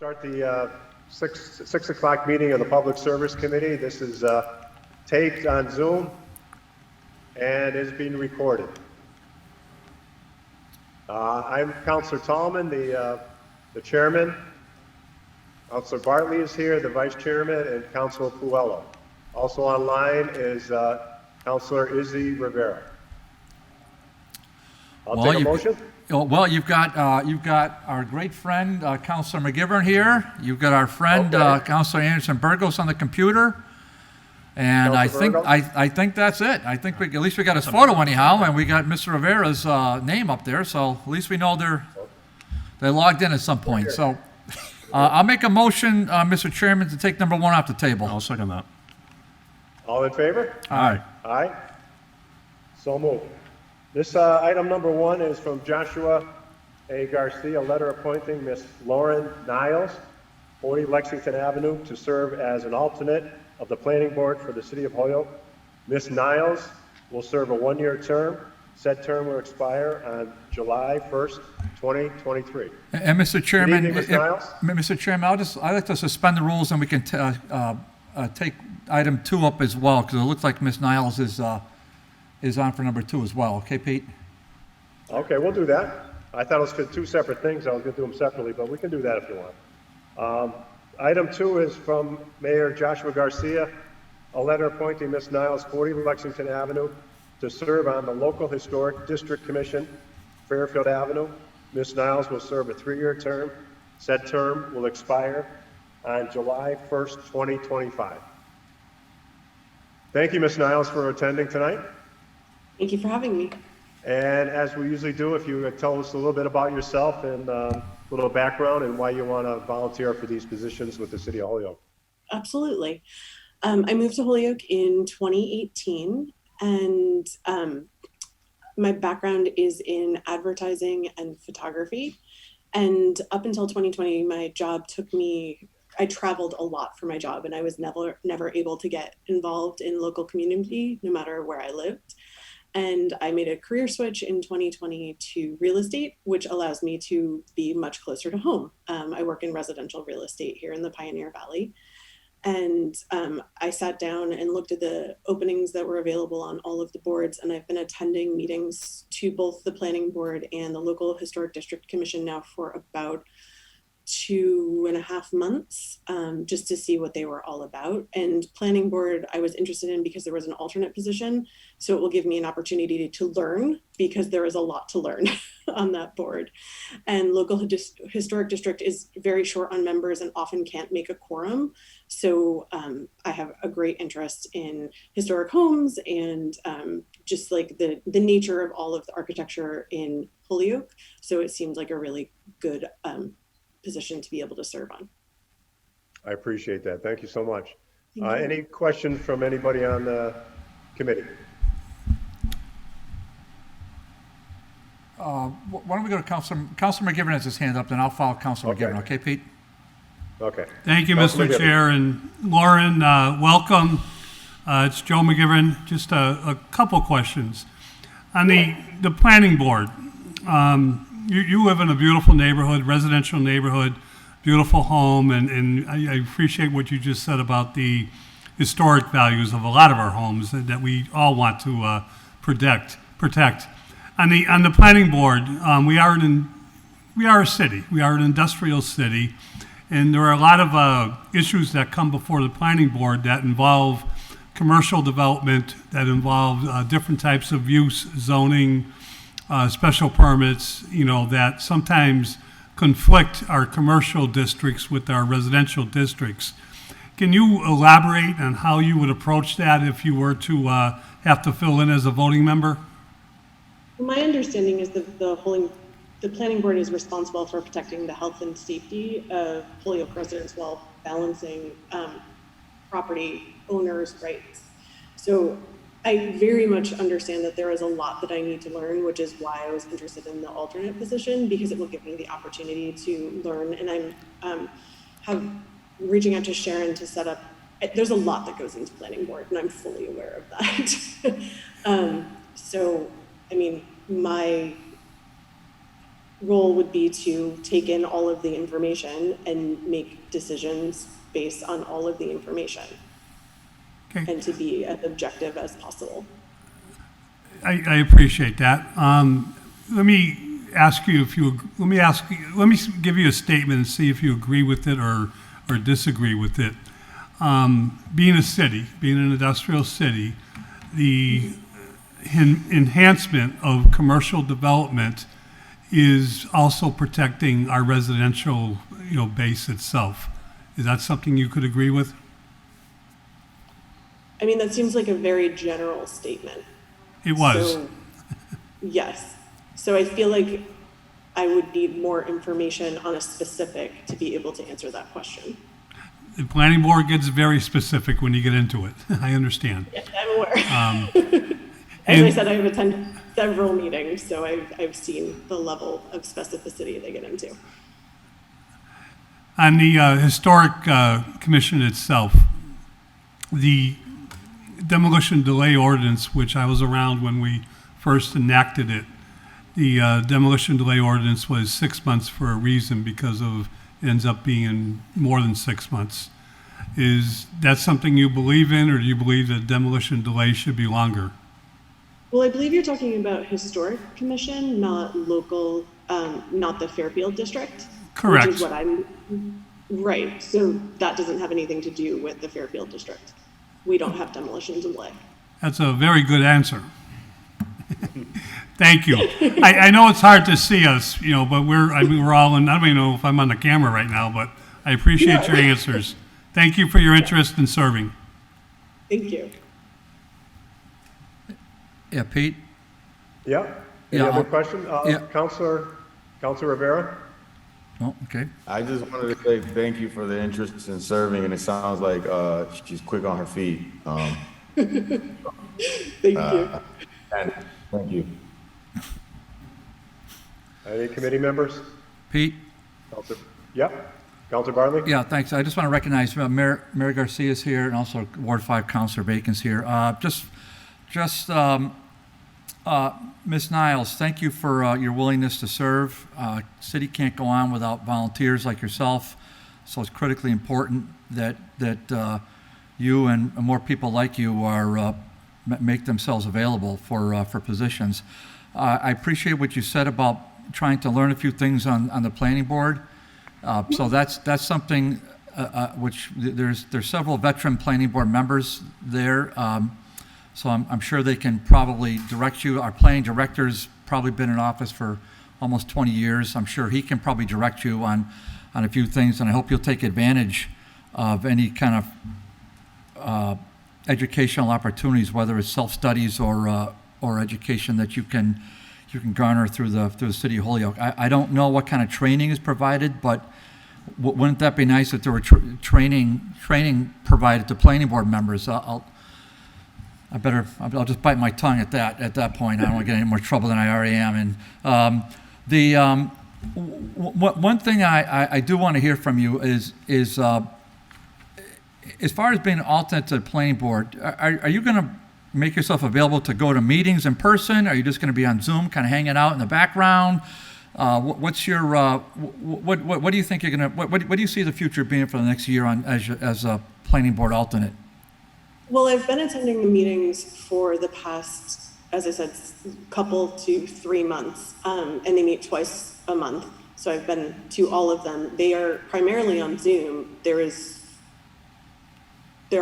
Start the 6 o'clock meeting of the Public Service Committee. This is taped on Zoom and is being recorded. I'm Councilor Tallman, the chairman. Councilor Bartley is here, the vice chairman, and Councilor Puello. Also online is Councilor Izzy Rivera. I'll take a motion. Well, you've got our great friend Councilor McGivern here. You've got our friend Councilor Anderson Burgos on the computer, and I think that's it. I think at least we got his photo anyhow, and we got Mr. Rivera's name up there. So at least we know they logged in at some point. So I'll make a motion, Mr. Chairman, to take number 1 off the table. I'll second that. All in favor? Aye. Aye. So moved. This item number 1 is from Joshua A. Garcia, a letter appointing Miss Lauren Niles, 40 Lexington Avenue, to serve as an alternate of the Planning Board for the City of Holyoke. Miss Niles will serve a 1-year term. Said term will expire on July 1st, 2023. And Mr. Chairman, Good evening, Ms. Niles. Mr. Chairman, I'd like to suspend the rules and we can take item 2 up as well, because it looks like Miss Niles is on for number 2 as well. Okay, Pete? Okay, we'll do that. I thought it was 2 separate things. I was going to do them separately, but we can do that if you want. Item 2 is from Mayor Joshua Garcia, a letter appointing Ms. Niles, 40 Lexington Avenue, to serve on the Local Historic District Commission, Fairfield Avenue. Ms. Niles will serve a 3-year term. Said term will expire on July 1st, 2025. Thank you, Ms. Niles, for attending tonight. Thank you for having me. And as we usually do, if you would tell us a little bit about yourself and a little background and why you want to volunteer for these positions with the City of Holyoke. Absolutely. I moved to Holyoke in 2018, and my background is in advertising and photography. And up until 2020, my job I traveled a lot for my job, and I was never able to get involved in local community, no matter where I lived. And I made a career switch in 2020 to real estate, which allows me to be much closer to home. I work in residential real estate here in the Pioneer Valley. And I sat down and looked at the openings that were available on all of the boards. And I've been attending meetings to both the Planning Board and the Local Historic District Commission now for about 2.5 months, just to see what they were all about. And Planning Board I was interested in because there was an alternate position, so it will give me an opportunity to learn, because there is a lot to learn on that board. And Local Historic District is very short on members and often can't make a quorum, so I have a great interest in historic homes and just like the nature of all of the architecture in Holyoke, so it seems like a really good position to be able to serve on. I appreciate that. Thank you so much. Any questions from anybody on the committee? Why don't we go to Councilor McGivern has his hand up, then I'll follow Councilor McGivern. Okay, Pete? Okay. Thank you, Councilor Mr. McGivern. Chair. And Lauren, welcome. It's Joe McGivern. Just a couple questions. On the planning board, you live in a beautiful neighborhood, residential neighborhood, beautiful home, and I appreciate what you just said about the historic values of a lot of our homes that we all want to protect. On the planning board, we are a city. We are an industrial city, and there are a lot of issues that come before the planning board that involve commercial development, that involve different types of use, zoning, special permits, that sometimes conflict our commercial districts with our residential districts. Can you elaborate on how you would approach that if you were to have to fill in as a voting member? My understanding is that the planning board is responsible for protecting the health and safety of Holyoke residents while balancing property owners' rights. So I very much understand that there is a lot that I need to learn, which is why I was interested in the alternate position, because it will give me the opportunity to learn. And I'm reaching out to Sharon to set up. There's a lot that goes into planning board, and I'm fully aware of that. So, I mean, role would be to take in all of the information and make decisions based on all of the information, Okay. and to be as objective as possible. I appreciate that. Let me ask you if you, let me give you a statement and see if you agree with it or disagree with it. Being a city, being an industrial city, the enhancement of commercial development is also protecting our residential, base itself. Is that something you could agree with? I mean, that seems like a very general statement. It was. So, yes. So I feel like I would need more information on a specific to be able to answer that question. The planning board gets very specific when you get into it. I understand. Yeah, I'm aware. As I and- said, I've attended several meetings, so I've seen the level of specificity they get into. On the historic commission itself, the demolition delay ordinance, which I was around when we first enacted it, the demolition delay ordinance was 6 months for a reason because of, it ends up being more than 6 months. Is that something you believe in, or do you believe that demolition delay should be longer? Well, I believe you're talking about historic commission, not local, not the Fairfield district. Correct. Which is what I'm, right. So that doesn't have anything to do with the Fairfield district. We don't have demolition delay. That's a very good answer. Thank you. I know it's hard to see us, but we're all in, I don't even know if I'm on the camera right now, but I appreciate your answers. Thank you for your interest in serving. Thank you. Yeah, Pete? Yeah? Any Yeah, other I'll- question? yeah. Counselor Rivera? Oh, okay. I just wanted to say thank you for the interest in serving, and it sounds like she's quick on her feet. Thank you. And thank you. Any committee members? Pete? Counselor, yeah? Counselor Bartley? Yeah, thanks. I just want to recognize Mayor Garcia is here, and also Ward 5 Councilor Bacon's here. Ms. Niles, thank you for your willingness to serve. City can't go on without volunteers like yourself, so it's critically important that you and more people like you are make themselves available for positions. I appreciate what you said about trying to learn a few things on the planning board. So that's something which there's several veteran planning board members there. So I'm sure they can probably direct you. Our planning director's probably been in office for almost 20 years. I'm sure he can probably direct you on a few things, and I hope you'll take advantage of any kind of educational opportunities, whether it's self-studies or education that you can garner through the City of Holyoke. I don't know what kind of training is provided, but wouldn't that be nice if there were training provided to planning board members? I'll just bite my tongue at that point. I don't want to get any more trouble than I already am. And one thing I do want to hear from you is as far as being an alternate to the planning board, are you going to make yourself available to go to meetings in person? Are you just going to be on Zoom, kind of hanging out in the background? What's your what do you think you're going to what do you see the future being for the next year as a planning board alternate? Well, I've been attending the meetings for the past, as I said, couple to 3 months, and they meet twice a month. So I've been to all of them. They are primarily on Zoom. There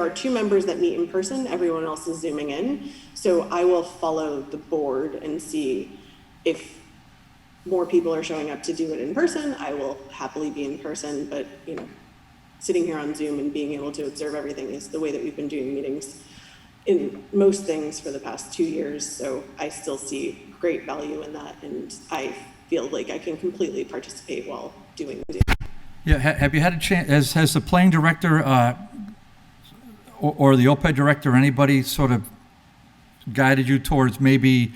are 2 members that meet in person. Everyone else is Zooming in. So I will follow the board and see if more people are showing up to do it in person. I will happily be in person, but sitting here on Zoom and being able to observe everything is the way that we've been doing meetings in most things for the past 2 years. So I still see great value in that, and I feel like I can completely participate while doing Zoom. Yeah, have you had a chance? Has the planning director or the OPED director, or anybody sort of guided you towards maybe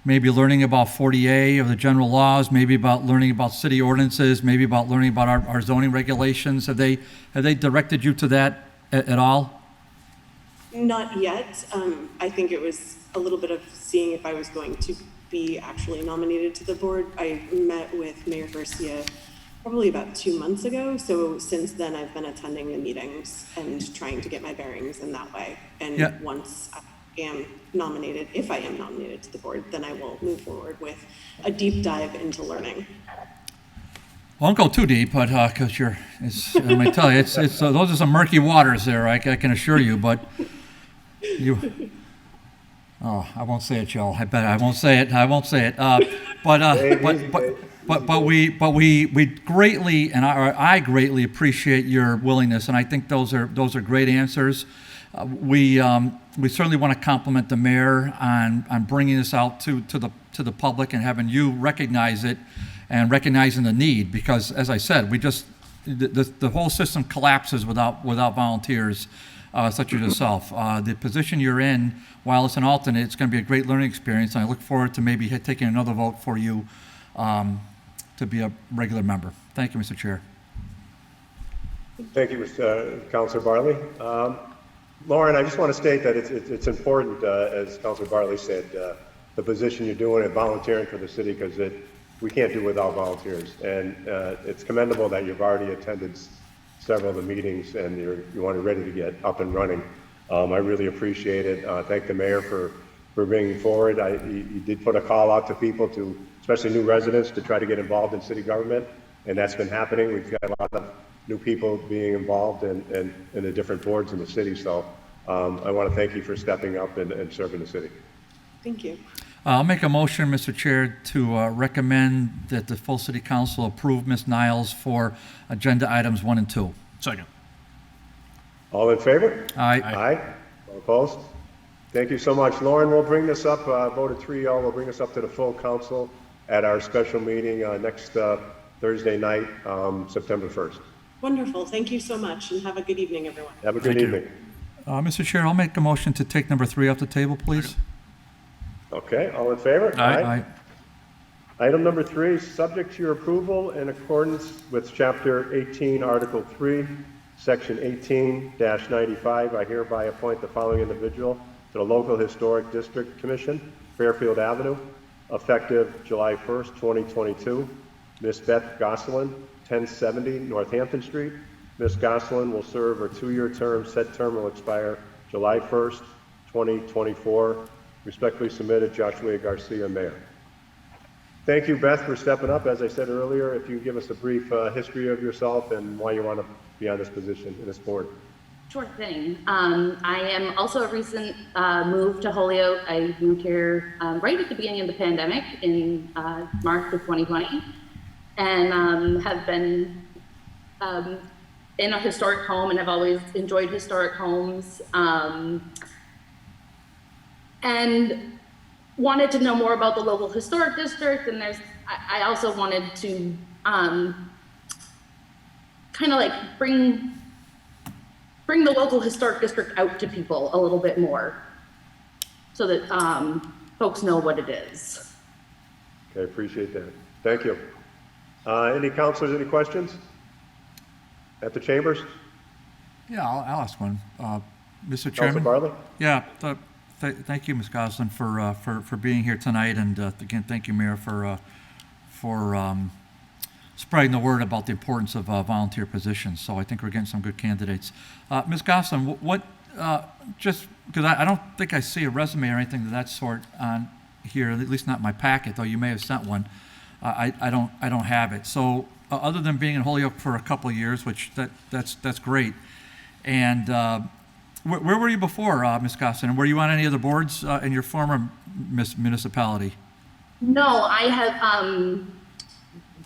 learning about 40A of the general laws, maybe about learning about city ordinances, maybe about learning about our zoning regulations? Have they directed you to that at all? Not yet. I think it was a little bit of seeing if I was going to be actually nominated to the board. I met with Mayor Garcia probably about 2 months ago. So since then, I've been attending the meetings and trying to get my bearings in that way. And Yeah. once I am nominated, if I am nominated to the board, then I will move forward with a deep dive into learning. Won't go too deep, but because let me tell you, it's those are some murky waters there. I can assure you. But I won't say it, Joe. I bet I won't say it. But we greatly I greatly appreciate your willingness, and I think those are great answers. We certainly want to compliment the mayor on bringing this out to the public and having you recognize it and recognizing the need, because as I said, the whole system collapses without volunteers such as yourself. The position you're in, while it's an alternate, it's going to be a great learning experience, and I look forward to maybe taking another vote for you to be a regular member. Thank you, Mr. Chair. Thank you, Councilor Bartley. Lauren, I just want to state that it's important, as Councilor Bartley said, the position you're doing and volunteering for the city, because we can't do it without volunteers. And it's commendable that you've already attended several of the meetings and you want to ready to get up and running. I really appreciate it. Thank the mayor for bringing forward. He did put a call out to people, especially new residents, to try to get involved in city government, and that's been happening. We've got a lot of new people being involved in the different boards in the city. So I want to thank you for stepping up and serving the city. Thank you. I'll make a motion, Mr. Chair, to recommend that the full city council approve Ms. Niles for agenda items 1 and 2. Second. All in favor? Aye. Aye. All opposed? Thank you so much. Lauren, we'll bring this up, voted 3-0, we'll bring this up to the full council at our special meeting next Thursday night, September 1st. Wonderful. Thank you so much, and have a good evening, everyone. Have a good evening. Mr. Chair, I'll make a motion to take number 3 off the table, please. Okay, all in favor? Aye. Item number 3, subject to your approval in accordance with Chapter 18, Article 3, Section 18-95, I hereby appoint the following individual to the Local Historic District Commission, Fairfield Avenue, effective July 1st, 2022. Ms. Beth Gosselin, 1070 Northampton Street. Ms. Gosselin will serve a 2-year term. Said term will expire July 1st, 2024. Respectfully submitted, Joshua Garcia, Mayor. Thank you, Beth, for stepping up. As I said earlier, if you give us a brief history of yourself and why you want to be on this position in this board. Sure thing. I am also a recent move to Holyoke. I moved here right at the beginning of the pandemic in March of 2020, and have been in a historic home and have always enjoyed historic homes. And wanted to know more about the local historic district, and I also wanted to kind of like bring the local historic district out to people a little bit more, so that folks know what it is. Okay, appreciate that. Thank you. Any councilors, any questions at the chambers? Yeah, I'll ask one. Mr. Councilor Chairman? Bartley? Yeah, thank you, Ms. Gosselin, for being here tonight, and again, thank you, Mayor, for spreading the word about the importance of volunteer positions. So I think we're getting some good candidates. Ms. Gosselin, what just because I don't think I see a resume or anything of that sort on here, at least not in my packet, though you may have sent one. I don't have it. So other than being in Holyoke for a couple of years, which that's great, and where were you before, Ms. Gosselin? Were you on any of the boards in your former municipality? No, I have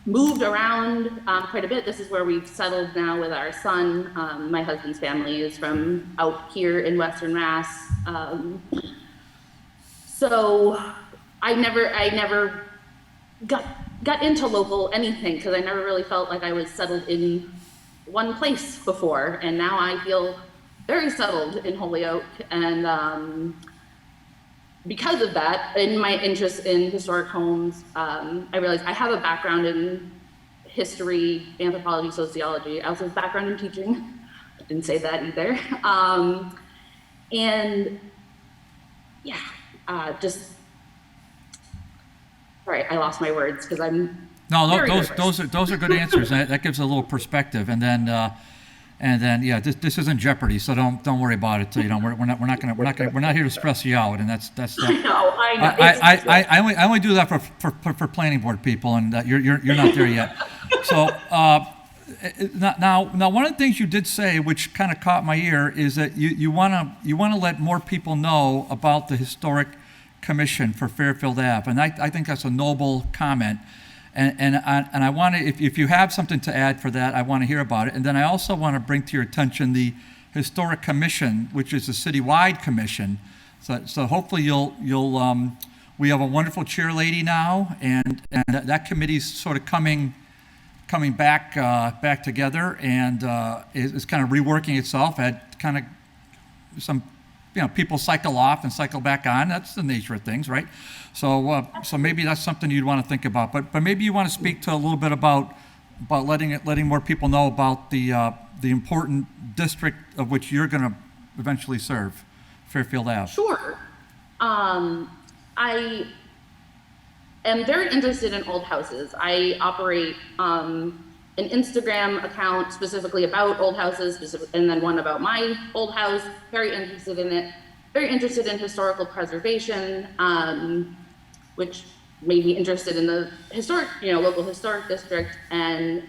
moved around quite a bit. This is where we've settled now with our son. My husband's family is from out here in Western Mass. So I never got into local anything, because I never really felt like I was settled in one place before, and now I feel very settled in Holyoke, and because of that, in my interest in historic homes, I realized I have a background in history, anthropology, sociology. I also have a background in teaching. I didn't say that either. And yeah, just Sorry, I lost my words because I'm No, very those nervous. those are good answers. That gives a little perspective, and then yeah, this isn't Jeopardy, so don't worry about it. You know, we're not here to stress you out, and that's I know. It's- I only do that for planning board people, and you're not there yet. So now one of the things you did say, which kind of caught my ear, is that you wanna let more people know about the historic commission for Fairfield Ave, and I think that's a noble comment. And I want to, if you have something to add for that, I want to hear about it. And then I also want to bring to your attention the Historic Commission, which is a citywide commission. So hopefully we have a wonderful chair lady now, and that committee's sort of coming back together, and is kind of reworking itself. Had kind of some, people cycle off and cycle back on. That's the nature of things, right? So maybe that's something you'd want to think about. But maybe you want to speak to a little bit about letting more people know about the important district of which you're going to eventually serve, Fairfield Ave. Sure. I am very interested in old houses. I operate an Instagram account specifically about old houses, and then one about my old house. Very interested in it. Very interested in historical preservation, which made me interested in the historic, local historic district. And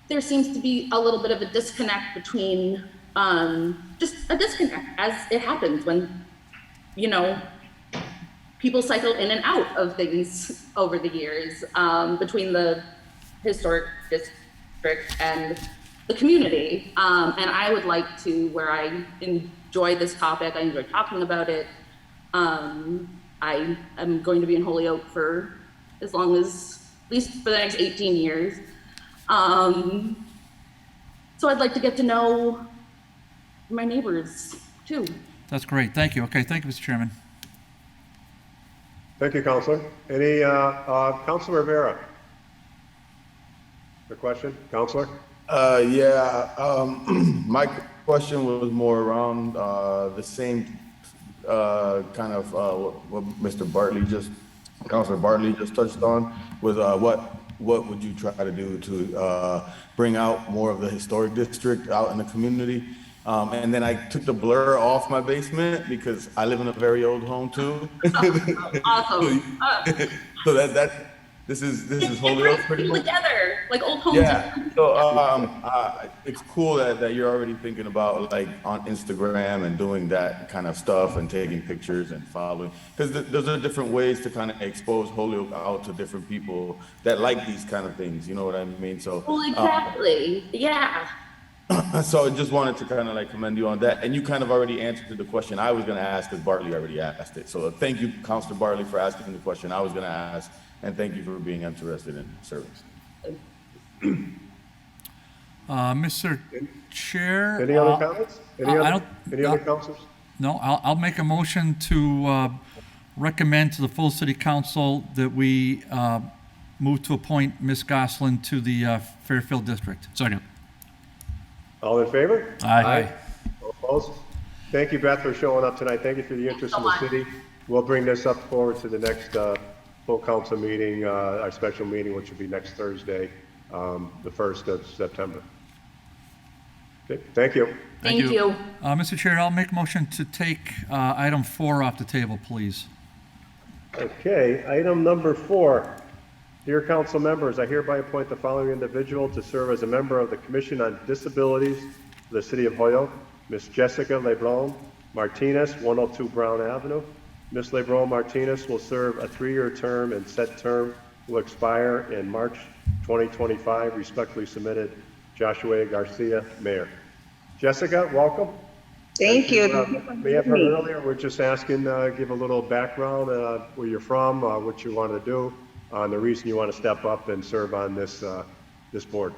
there seems to be a little bit of a disconnect between, just a disconnect, as it happens when, people cycle in and out of things over the years, between the historic district and the community. And I would like to, where I enjoy this topic, I enjoy talking about it. I am going to be in Holyoke for as long as, at least for the next 18 years. So I'd like to get to know my neighbors too. That's great. Thank you. Okay, thank you, Mr. Chairman. Thank you, Counselor. Any, Counselor Rivera? The question, Counselor? My question was more around the same kind of what Mr. Councilor Bartley just touched on, with what would you try to do to bring out more of the historic district out in the community? And then I took the blur off my basement because I live in a very old home too. Awesome. So this is Holyoke pretty much. Together, like old homes. Yeah. So it's cool that you're already thinking about like on Instagram and doing that kind of stuff and taking pictures and following, because those are different ways to kind of expose Holyoke out to different people that like these kind of things. You know what I mean? So. Well, exactly. Yeah. So I just wanted to kind of like commend you on that. And you kind of already answered the question I was going to ask, because Bartley already asked it. So thank you, Councilor Bartley, for asking the question I was going to ask. And thank you for being interested in service. Mr. Chair. Any other comments? Any I other counselors? No, I'll make a motion to recommend to the full city council that we move to appoint Ms. Gosselin to the Fairfield district. Second. All in favor? Aye. All opposed? Thank you, Beth, for showing up tonight. Thank you for the interest in the city. We'll bring this up forward to the next full council meeting, our special meeting, which will be next Thursday, the 1st of September. Okay, thank you. Thank you. Mr. Chair, I'll make a motion to take item 4 off the table, please. Okay, item number 4. Dear council members, I hereby appoint the following individual to serve as a member of the Commission on Disabilities for the City of Holyoke: Ms. Jessica Lebron-Martinez, 102 Brown Avenue. Ms. Lebron-Martinez will serve a 3-year term, and said term will expire in March 2025. Respectfully submitted, Joshua Garcia, Mayor. Jessica, welcome. Thank you. We have heard earlier, we're just asking, give a little background, where you're from, what you want to do, and the reason you want to step up and serve on this board.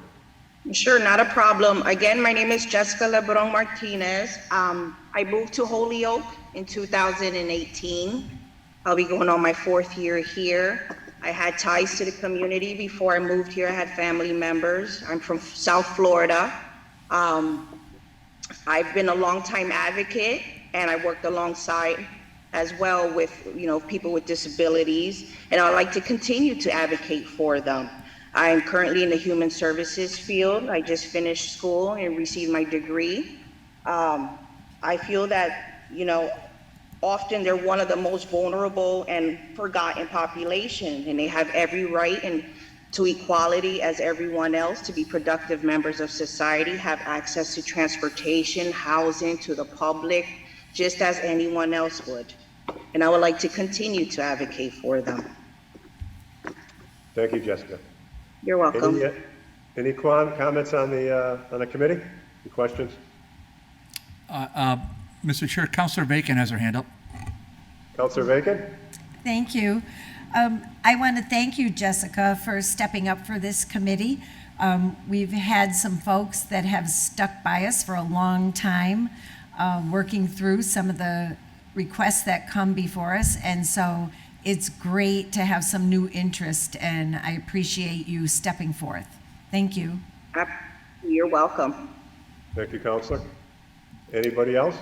Sure, not a problem. Again, my name is Jessica Lebron-Martinez. I moved to Holyoke in 2018. I'll be going on my 4th year here. I had ties to the community before I moved here. I had family members. I'm from South Florida. I've been a longtime advocate, and I worked alongside as well with, people with disabilities, and I'd like to continue to advocate for them. I am currently in the human services field. I just finished school and received my degree. I feel that, often they're one of the most vulnerable and forgotten population, and they have every right to equality as everyone else, to be productive members of society, have access to transportation, housing, to the public, just as anyone else would. And I would like to continue to advocate for them. Thank you, Jessica. You're welcome. Any comments on the committee? Any questions? Mr. Chair, Councilor Bacon has her hand up. Councilor Bacon? Thank you. I want to thank you, Jessica, for stepping up for this committee. We've had some folks that have stuck by us for a long time, working through some of the requests that come before us, and so it's great to have some new interest, and I appreciate you stepping forth. Thank you. You're welcome. Thank you, Councilor. Anybody else?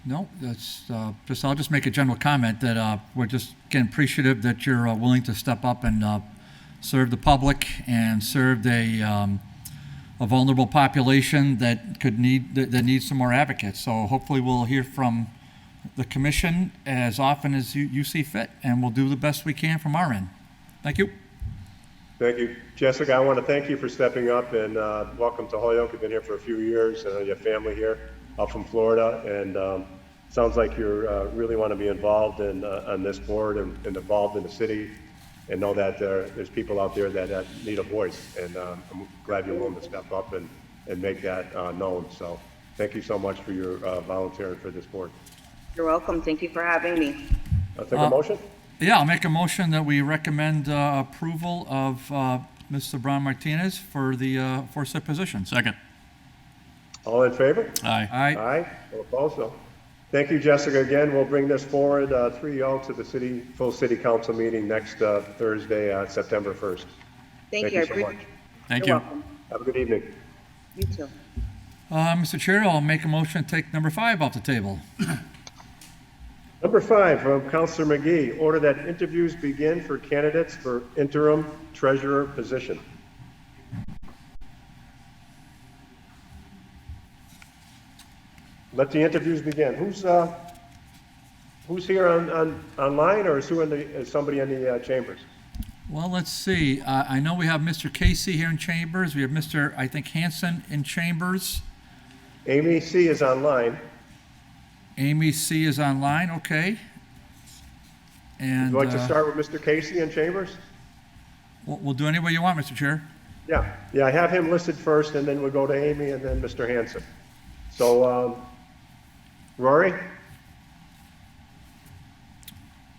No, that's I'll just make a general comment that we're just getting appreciative that you're willing to step up and serve the public and serve a vulnerable population that needs some more advocates. So hopefully we'll hear from the commission as often as you see fit, and we'll do the best we can from our end. Thank you. Thank you. Jessica, I want to thank you for stepping up, and welcome to Holyoke. You've been here for a few years. I know you have family here up from Florida, and sounds like you really want to be involved on this board and involved in the city, and know that there's people out there that need a voice, and I'm glad you're willing to step up and make that known. So thank you so much for your volunteering for this board. You're welcome. Thank you for having me. I'll take a motion. Yeah, I'll make a motion that we recommend approval of Mr. Lebron-Martinez for the said position. Second. All in favor? Aye. Aye. Aye. All opposed? No. Thank you, Jessica. Again, we'll bring this forward 3-0 to the full city council meeting next Thursday, September 1st. Thank you. so much. Thank You're you. welcome. Have a good evening. You too. Mr. Chair, I'll make a motion to take number 5 off the table. Number 5 from Councilor McGee, order that interviews begin for candidates for interim treasurer position. Let the interviews begin. Who's here online, or is somebody in the chambers? Well, let's see. I know we have Mr. Casey here in chambers. We have Mr. I think Hanson in chambers. Amy C. is online. Amy C. is online. Okay. And Would you like to start with Mr. Casey in chambers? we'll do any way you want, Mr. Chair. Yeah, I have him listed first, and then we'll go to Amy, and then Mr. Hanson. So, Rory,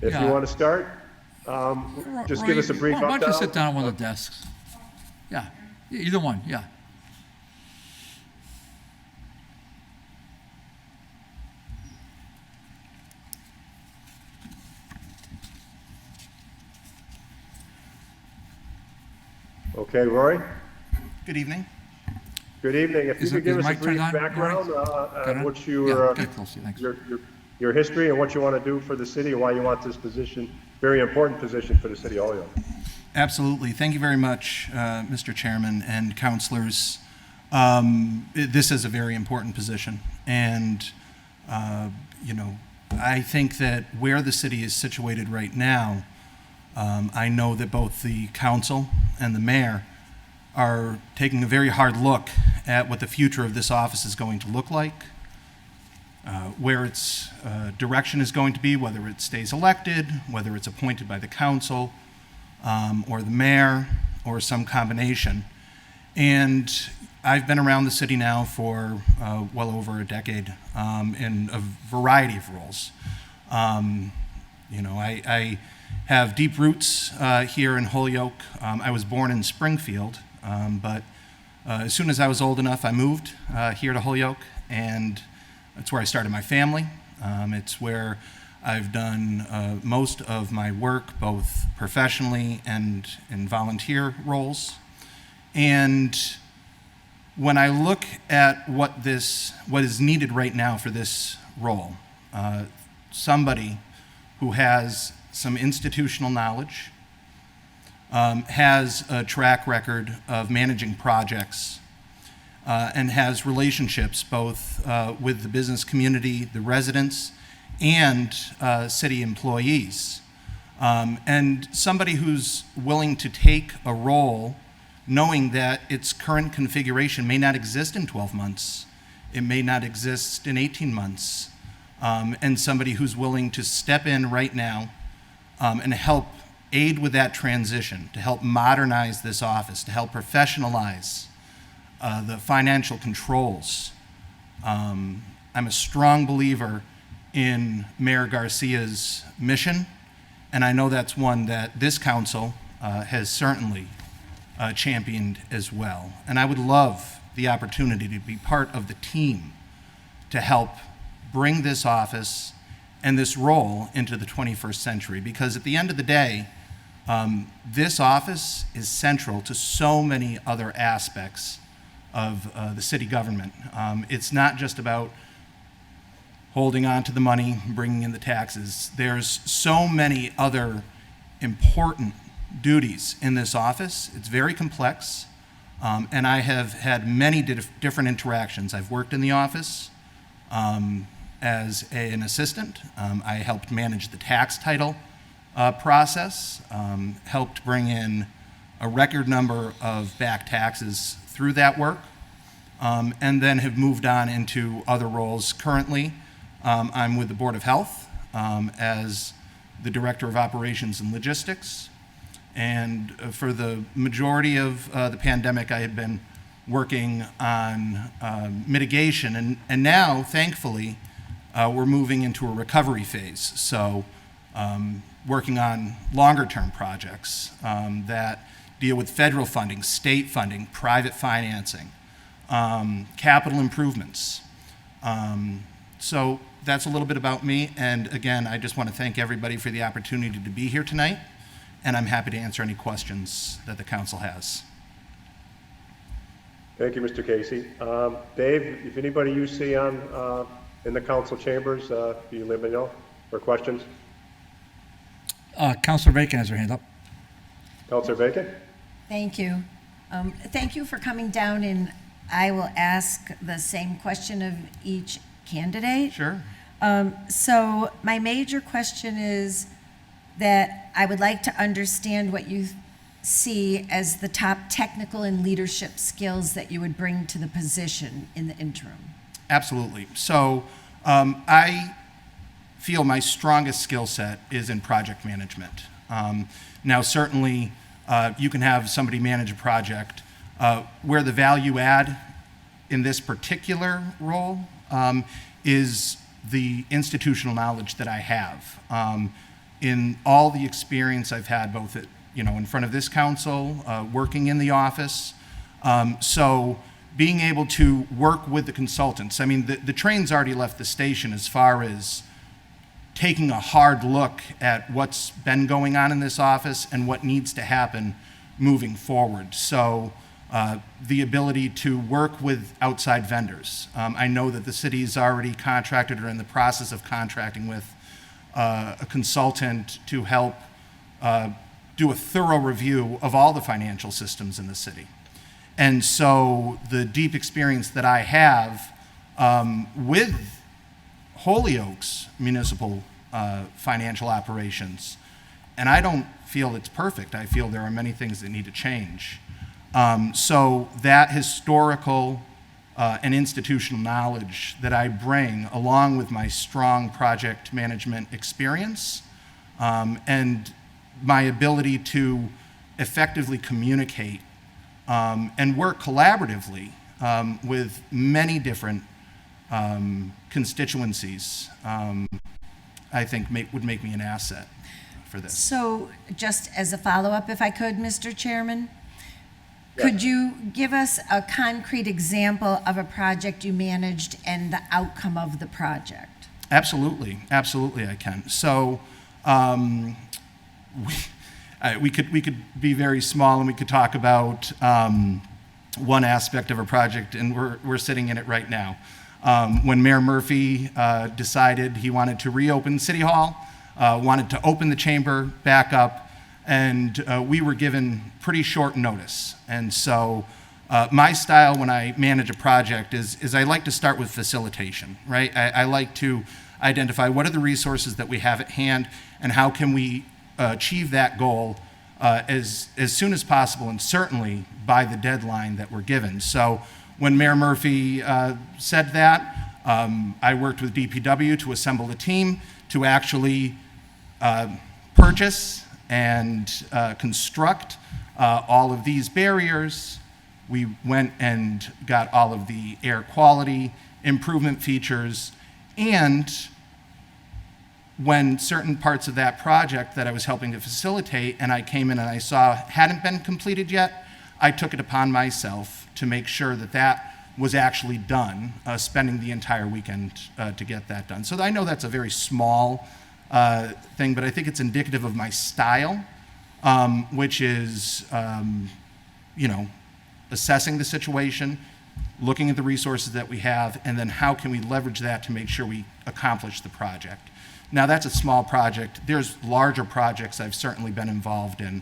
if you Yeah. want to start, just give us a brief Why don't you update. sit down at one of the desks? Yeah, either one, yeah. Okay, Rory, Good evening. good evening. If you Is could it- give is us a mic turned brief on, background Rory? on what Yeah, your, get closer, thanks. your history and what you want to do for the city, and why you want this position, very important position for the city of Holyoke. Absolutely. Thank you very much, Mr. Chairman and councilors. This is a very important position. And, I think that where the city is situated right now, I know that both the council and the mayor are taking a very hard look at what the future of this office is going to look like, where its direction is going to be, whether it stays elected, whether it's appointed by the council, or the mayor, or some combination. And I've been around the city now for well over a decade in a variety of roles. I have deep roots here in Holyoke. I was born in Springfield, but as soon as I was old enough, I moved here to Holyoke, and that's where I started my family. It's where I've done most of my work, both professionally and in volunteer roles. And when I look at what is needed right now for this role, somebody who has some institutional knowledge, has a track record of managing projects, and has relationships both with the business community, the residents, and city employees. And somebody who's willing to take a role knowing that its current configuration may not exist in 12 months, it may not exist in 18 months, and somebody who's willing to step in right now and help aid with that transition, to help modernize this office, to help professionalize the financial controls. I'm a strong believer in Mayor Garcia's mission, and I know that's one that this council has certainly championed as well. And I would love the opportunity to be part of the team to help bring this office and this role into the 21st century, because at the end of the day, this office is central to so many other aspects of the city government. It's not just about holding on to the money, bringing in the taxes. There's so many other important duties in this office. It's very complex, and I have had many different interactions. I've worked in the office as an assistant. I helped manage the tax title process, helped bring in a record number of back taxes through that work, and then have moved on into other roles. Currently, I'm with the Board of Health as the Director of Operations and Logistics. And for the majority of the pandemic, I had been working on mitigation. And now, thankfully, we're moving into a recovery phase. So working on longer-term projects that deal with federal funding, state funding, private financing, capital improvements. So that's a little bit about me. And again, I just want to thank everybody for the opportunity to be here tonight. And I'm happy to answer any questions that the council has. Thank you, Mr. Casey. Dave, if anybody you see on in the council chambers, you let me know for questions. Councilor Bacon has her hand up. Councilor Bacon? Thank you. Thank you for coming down, and I will ask the same question of each candidate. Sure. So my major question is that I would like to understand what you see as the top technical and leadership skills that you would bring to the position in the interim. Absolutely. So I feel my strongest skill set is in project management. Now, certainly, you can have somebody manage a project where the value add in this particular role is the institutional knowledge that I have. In all the experience I've had, both at, in front of this council, working in the office. So being able to work with the consultants. I mean, the train's already left the station as far as taking a hard look at what's been going on in this office and what needs to happen moving forward. So the ability to work with outside vendors. I know that the city's already contracted or in the process of contracting with a consultant to help do a thorough review of all the financial systems in the city. And so the deep experience that I have with Holyoke's municipal financial operations, and I don't feel it's perfect. I feel there are many things that need to change. So that historical and institutional knowledge that I bring, along with my strong project management experience and my ability to effectively communicate and work collaboratively with many different constituencies, I think would make me an asset for this. So just as a follow-up, if I could, Mr. Chairman, could you give us a concrete example of a project you managed and the outcome of the project? Absolutely, absolutely I can. So we could be very small and we could talk about one aspect of a project, and we're sitting in it right now. When Mayor Murphy decided he wanted to reopen City Hall, wanted to open the chamber back up, and we were given pretty short notice. And so my style when I manage a project is I like to start with facilitation, right? I like to identify what are the resources that we have at hand and how can we achieve that goal as soon as possible, and certainly by the deadline that we're given. So when Mayor Murphy said that, I worked with DPW to assemble a team to actually purchase and construct all of these barriers. We went and got all of the air quality improvement features, and when certain parts of that project that I was helping to facilitate and I came in and I saw hadn't been completed yet, I took it upon myself to make sure that that was actually done, spending the entire weekend to get that done. So I know that's a very small thing, but I think it's indicative of my style, which is, assessing the situation, looking at the resources that we have, and then how can we leverage that to make sure we accomplish the project. Now, that's a small project. There's larger projects I've certainly been involved in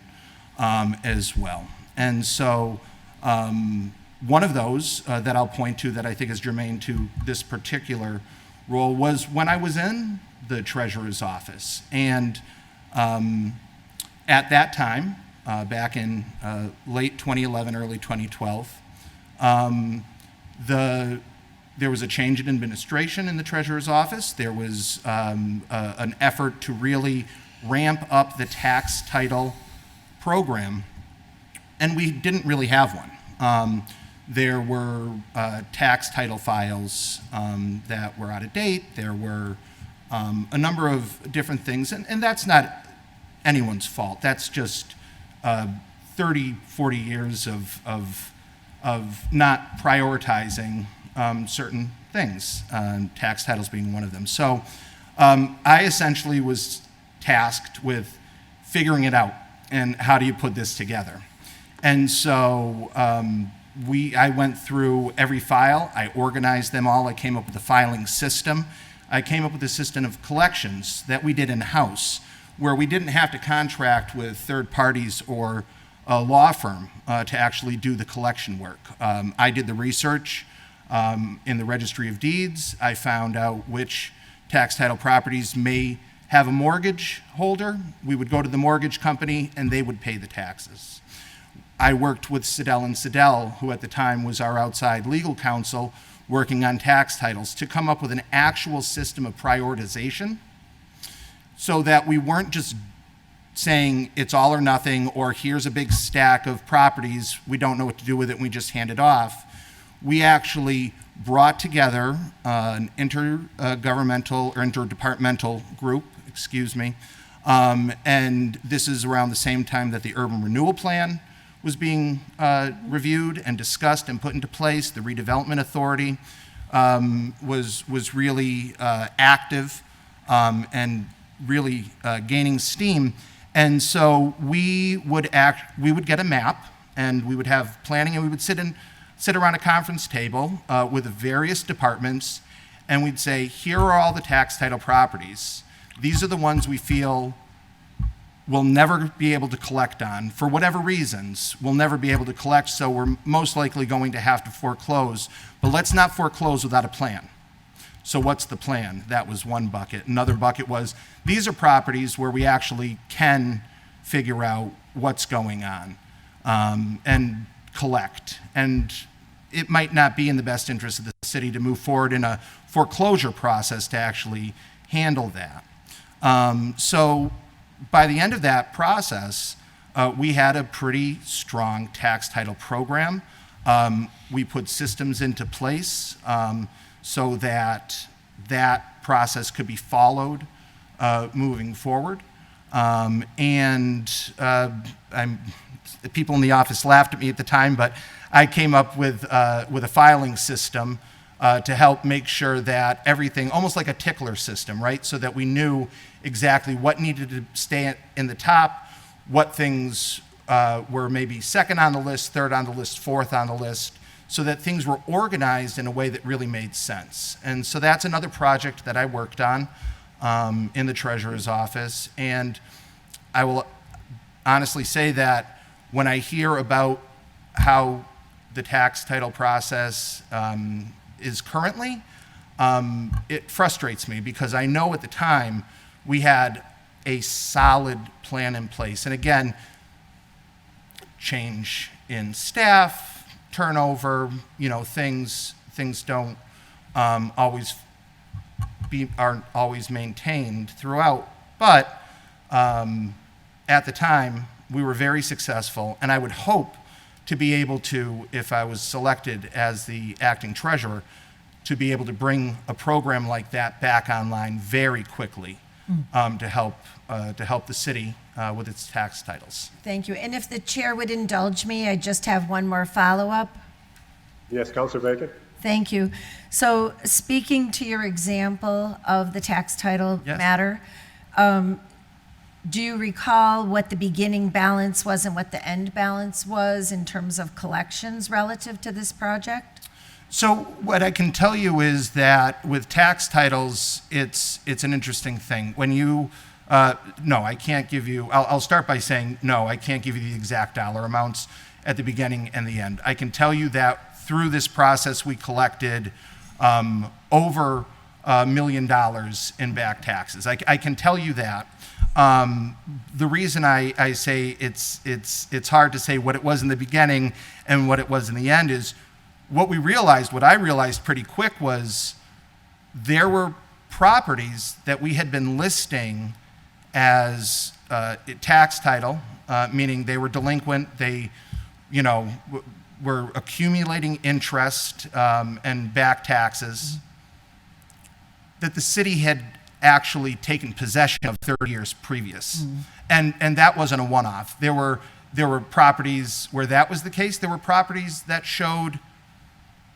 as well. And so one of those that I'll point to that I think is germane to this particular role was when I was in the treasurer's office. And at that time, back in late 2011, early 2012, there was a change in administration in the treasurer's office. There was an effort to really ramp up the tax title program, and we didn't really have one. There were tax title files that were out of date. There were a number of different things, and that's not anyone's fault. That's just 30, 40 years of not prioritizing certain things, tax titles being one of them. So I essentially was tasked with figuring it out and how do you put this together. And so I went through every file, I organized them all, I came up with a filing system. I came up with a system of collections that we did in-house, where we didn't have to contract with third parties or a law firm to actually do the collection work. I did the research in the Registry of Deeds. I found out which tax title properties may have a mortgage holder. We would go to the mortgage company and they would pay the taxes. I worked with Siddell and Siddell, who at the time was our outside legal counsel, working on tax titles to come up with an actual system of prioritization so that we weren't just saying it's all or nothing, or here's a big stack of properties, we don't know what to do with it, and we just hand it off. We actually brought together an intergovernmental or interdepartmental group, and this is around the same time that the Urban Renewal Plan was being reviewed and discussed and put into place. The Redevelopment Authority was really active and really gaining steam. And so we would get a map, and we would have planning, and we would sit around a conference table with the various departments, and we'd say, here are all the tax title properties. These are the ones we feel we'll never be able to collect on. For whatever reasons, we'll never be able to collect, so we're most likely going to have to foreclose. But let's not foreclose without a plan. So what's the plan? That was one bucket. Another bucket was, these are properties where we actually can figure out what's going on and collect. And it might not be in the best interest of the city to move forward in a foreclosure process to actually handle that. So by the end of that process, we had a pretty strong tax title program. We put systems into place so that that process could be followed moving forward. People in the office laughed at me at the time, but I came up with a filing system to help make sure that everything, almost like a tickler system, right? So that we knew exactly what needed to stay in the top, what things were maybe second on the list, third on the list, fourth on the list, so that things were organized in a way that really made sense. And so that's another project that I worked on in the treasurer's office. And I will honestly say that when I hear about how the tax title process is currently, it frustrates me because I know at the time we had a solid plan in place. And again, change in staff, turnover, things don't aren't always maintained throughout. But at the time, we were very successful, and I would hope to be able to, if I was selected as the acting treasurer, to be able to bring a program like that back online very quickly to help the city with its tax titles. Thank you. And if the chair would indulge me, I just have one more follow-up. Yes, Councilor Bacon? Thank you. So speaking to your example of the tax title Yes. matter, do you recall what the beginning balance was and what the end balance was in terms of collections relative to this project? So what I can tell you is that with tax titles, it's an interesting thing. When you, no, I can't give you, I'll start by saying, no, I can't give you the exact dollar amounts at the beginning and the end. I can tell you that through this process, we collected over $1 million in back taxes. I can tell you that. The reason I say it's hard to say what it was in the beginning and what it was in the end is what I realized pretty quick was there were properties that we had been listing as tax title, meaning they were delinquent, they, were accumulating interest and back taxes that the city had actually taken possession of 30 years previous. And that wasn't a one-off. There were properties where that was the case. There were properties that showed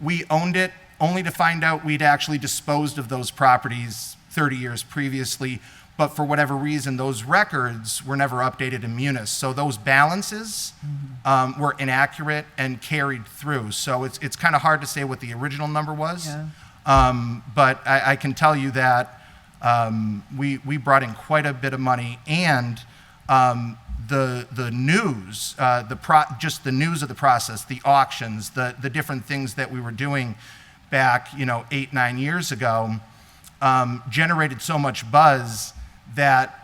we owned it only to find out we'd actually disposed of those properties 30 years previously, but for whatever reason, those records were never updated in Munis. So those balances were inaccurate and carried through. So it's kind of hard to say what the original number was. Yeah. But I can tell you that we brought in quite a bit of money, and the news, just the news of the process, the auctions, the different things that we were doing back 8-9 years ago generated so much buzz that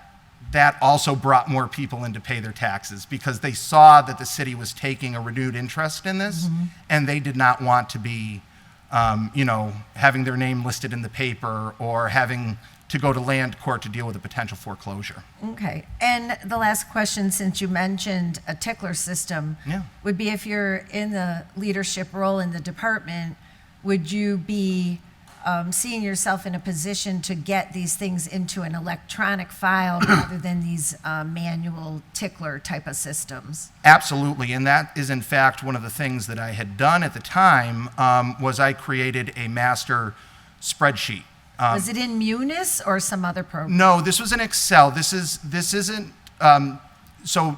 also brought more people in to pay their taxes because they saw that the city was taking a renewed interest in this, and they did not want to be having their name listed in the paper or having to go to land court to deal with a potential foreclosure. Okay. And the last question, since you mentioned a tickler system, would be if you're in the leadership role in the department, would you be seeing yourself in a position to get these things into an electronic file rather than these manual tickler type of systems? Absolutely, and that is in fact one of the things that I had done at the time was I created a master spreadsheet. Was it in Munis or some other program? No, this was in Excel. This isn't, so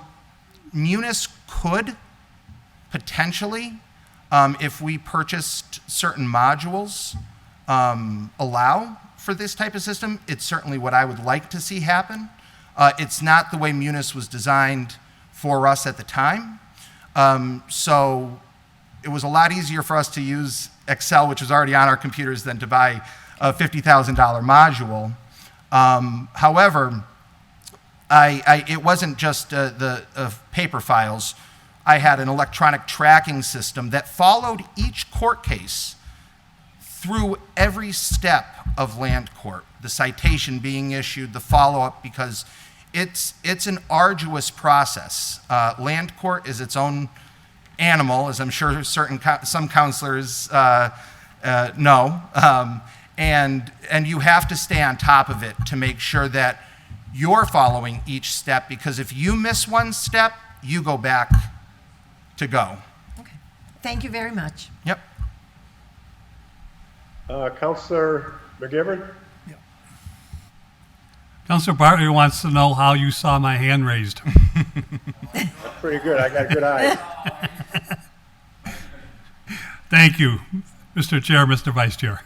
Munis could potentially, if we purchased certain modules, allow for this type of system. It's certainly what I would like to see happen. It's not the way Munis was designed for us at the time. So it was a lot easier for us to use Excel, which was already on our computers, than to buy a $50,000 module. However, it wasn't just the paper files. I had an electronic tracking system that followed each court case through every step of land court, the citation being issued, the follow-up, because it's an arduous process. Land court is its own animal, as I'm sure some counselors know, and you have to stay on top of it to make sure that you're following each step, because if you miss one step, you go back to go. Okay. Thank you very much. Yep. Councilor McGivern? Councilor Bartley wants to know how you saw my hand raised. Pretty good. I got good eyes. Thank you, Mr. Chair, Mr. Vice Chair.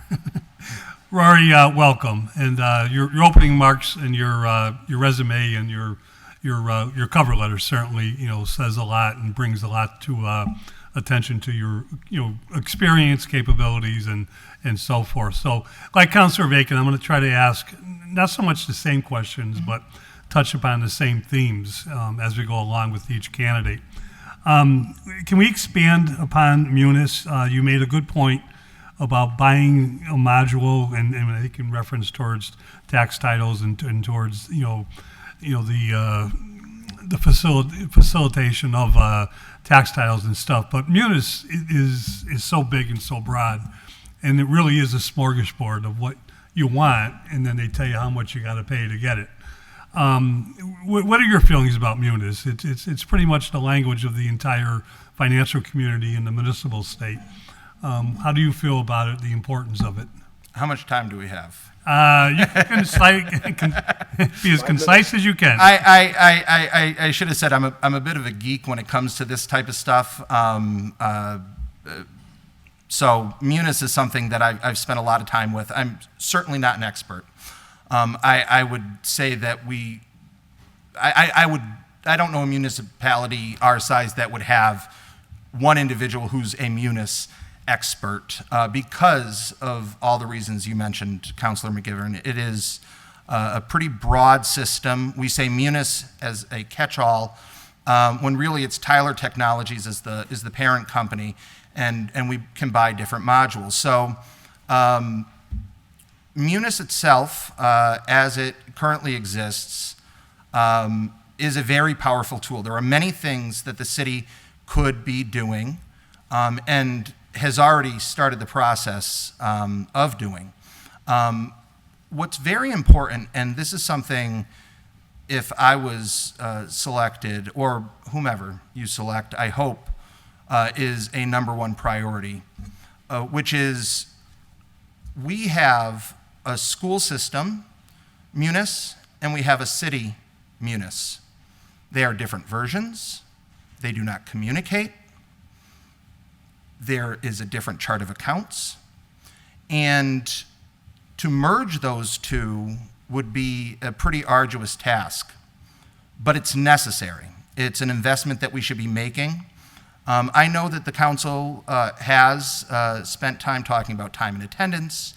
Rory, welcome. And your opening remarks and your resume and your cover letter certainly, says a lot and brings a lot to attention to your, experience, capabilities, and so forth. So, like Councilor Bacon, I'm going to try to ask not so much the same questions, but touch upon the same themes as we go along with each candidate. Can we expand upon Munis? You made a good point about buying a module, and I think in reference towards tax titles and towards the facilitation of tax titles and stuff. But Munis is so big and so broad, and it really is a smorgasbord of what you want, and then they tell you how much you got to pay to get it. What are your feelings about Munis? It's pretty much the language of the entire financial community in the municipal state. How do you feel about it, the importance of it? How much time do we have? You can be as concise as you can. I should have said I'm a bit of a geek when it comes to this type of stuff. So Munis is something that I've spent a lot of time with. I'm certainly not an expert. I would say that I don't know a municipality our size that would have one individual who's a Munis expert because of all the reasons you mentioned, Councilor McGivern. It is a pretty broad system. We say Munis as a catch-all when really it's Tyler Technologies is the parent company, and we can buy different modules. So Munis itself, as it currently exists, is a very powerful tool. There are many things that the city could be doing and has already started the process of doing. What's very important, and this is something, if I was selected, or whomever you select, I hope, is a number one priority, which is we have a school system, Munis, and we have a city, Munis. They are different versions. They do not communicate. There is a different chart of accounts. And to merge those two would be a pretty arduous task, but it's necessary. It's an investment that we should be making. I know that the council has spent time talking about time and attendance.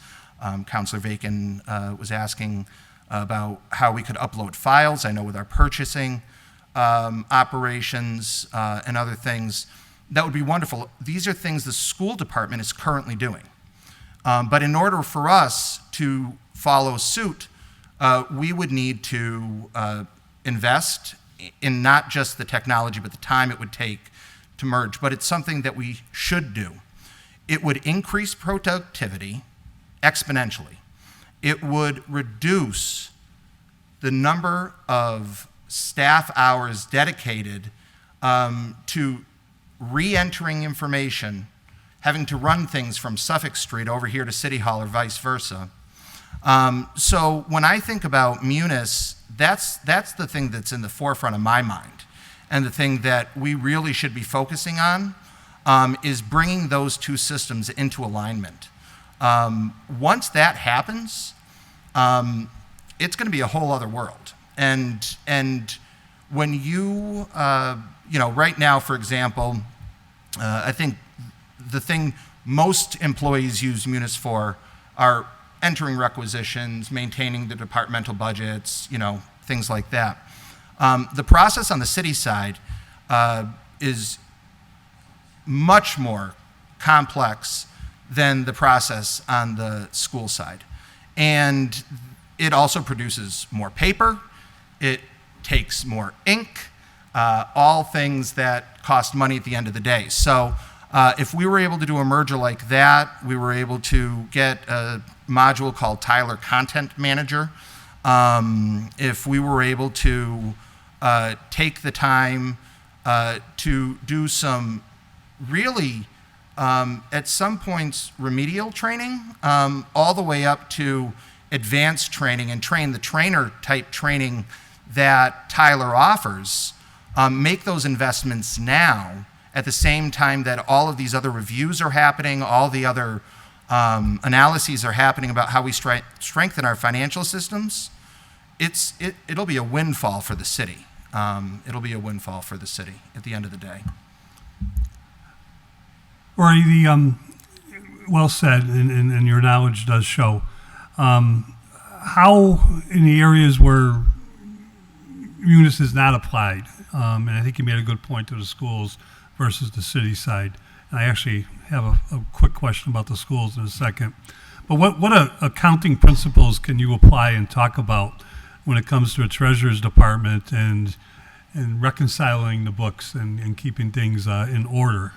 Councilor Bacon was asking about how we could upload files. I know with our purchasing operations and other things, that would be wonderful. These are things the school department is currently doing. But in order for us to follow suit, we would need to invest in not just the technology, but the time it would take to merge. But it's something that we should do. It would increase productivity exponentially. It would reduce the number of staff hours dedicated to re-entering information, having to run things from Suffolk Street over here to City Hall or vice versa. So when I think about Munis, that's the thing that's in the forefront of my mind. And the thing that we really should be focusing on is bringing those two systems into alignment. Once that happens, it's going to be a whole other world. And when you, right now, for example, I think the thing most employees use Munis for are entering requisitions, maintaining the departmental budgets, things like that. The process on the city side is much more complex than the process on the school side. And it also produces more paper, it takes more ink, all things that cost money at the end of the day. So if we were able to do a merger like that, we were able to get a module called Tyler Content Manager. If we were able to take the time to do some really, at some points, remedial training, all the way up to advanced training and train the trainer type training that Tyler offers, make those investments now at the same time that all of these other reviews are happening, all the other analyses are happening about how we strengthen our financial systems, it'll be a windfall for the city. It'll be a windfall for the city at the end of the day. Rory, well said, and your knowledge does show. How, in the areas where Munis is not applied, and I think you made a good point to the schools versus the city side. And I actually have a quick question about the schools in a second. But what accounting principles can you apply and talk about when it comes to a treasurer's department and reconciling the books and keeping things in order?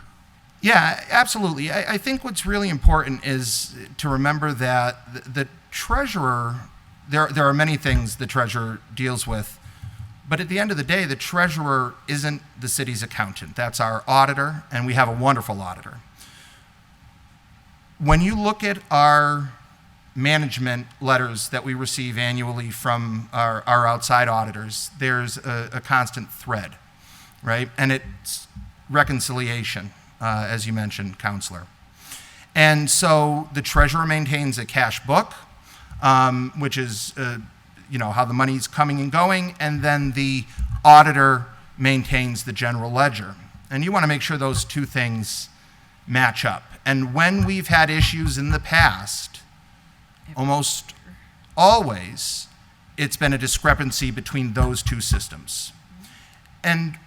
Yeah, absolutely. I think what's really important is to remember that the treasurer, there are many things the treasurer deals with, but at the end of the day, the treasurer isn't the city's accountant. That's our auditor, and we have a wonderful auditor. When you look at our management letters that we receive annually from our outside auditors, there's a constant thread, right? And it's reconciliation, as you mentioned, Counselor. And so the treasurer maintains a cash book, which is how the money's coming and going, and then the auditor maintains the general ledger. And you want to make sure those two things match up. And when we've had issues in the past, almost always, it's been a discrepancy between those two systems. And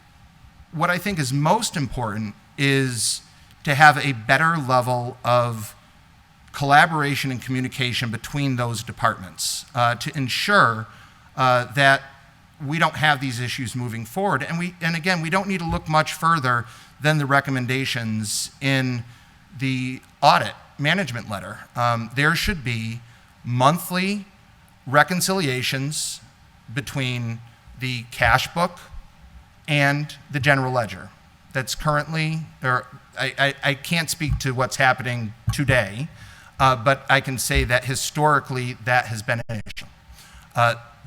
what I think is most important is to have a better level of collaboration and communication between those departments to ensure that we don't have these issues moving forward. And again, we don't need to look much further than the recommendations in the audit management letter. There should be monthly reconciliations between the cash book and the general ledger. That's currently, or I can't speak to what's happening today, but I can say that historically that has been an issue.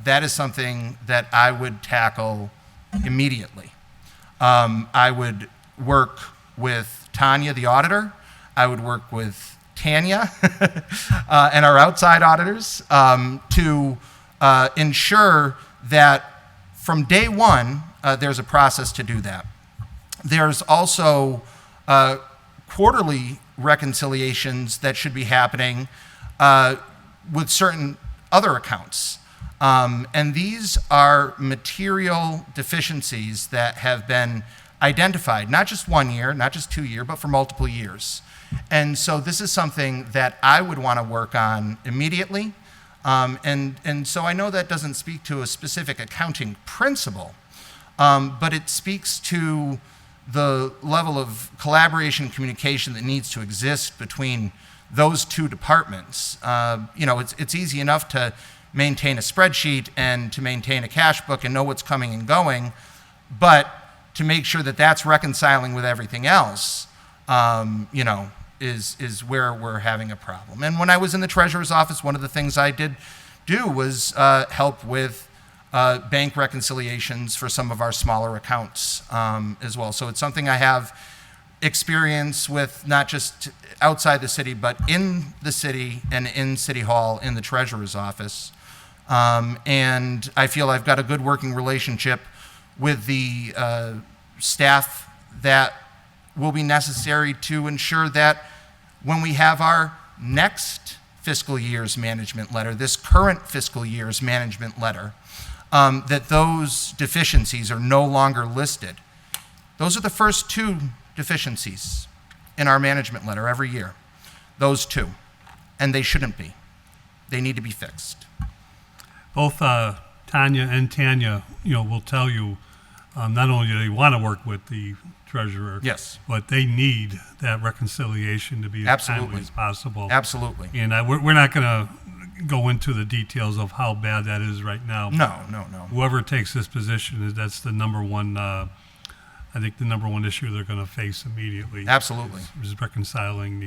That is something that I would tackle immediately. I would work with Tanya, the auditor. I would work with Tanya and our outside auditors to ensure that from day one, there's a process to do that. There's also quarterly reconciliations that should be happening with certain other accounts. And these are material deficiencies that have been identified, not just 1 year, not just 2 years, but for multiple years. And so this is something that I would want to work on immediately. And so I know that doesn't speak to a specific accounting principle, but it speaks to the level of collaboration and communication that needs to exist between those two departments. It's easy enough to maintain a spreadsheet and to maintain a cash book and know what's coming and going, but to make sure that that's reconciling with everything else, is where we're having a problem. And when I was in the treasurer's office, one of the things I did do was help with bank reconciliations for some of our smaller accounts as well. So it's something I have experience with, not just outside the city, but in the city and in City Hall, in the treasurer's office. And I feel I've got a good working relationship with the staff that will be necessary to ensure that when we have our next fiscal year's management letter, this current fiscal year's management letter, that those deficiencies are no longer listed. Those are the first two deficiencies in our management letter every year. Those two. And they shouldn't be. They need to be fixed. Both Tanya and Tanya, will tell you not only do they want to work with the treasurer, yes, but they need that reconciliation to be as timely as possible. Absolutely. And we're not going to go into the details of how bad that is right now. No. Whoever takes this position, that's the number one, I think the number one issue they're going to face immediately. Absolutely. Is reconciling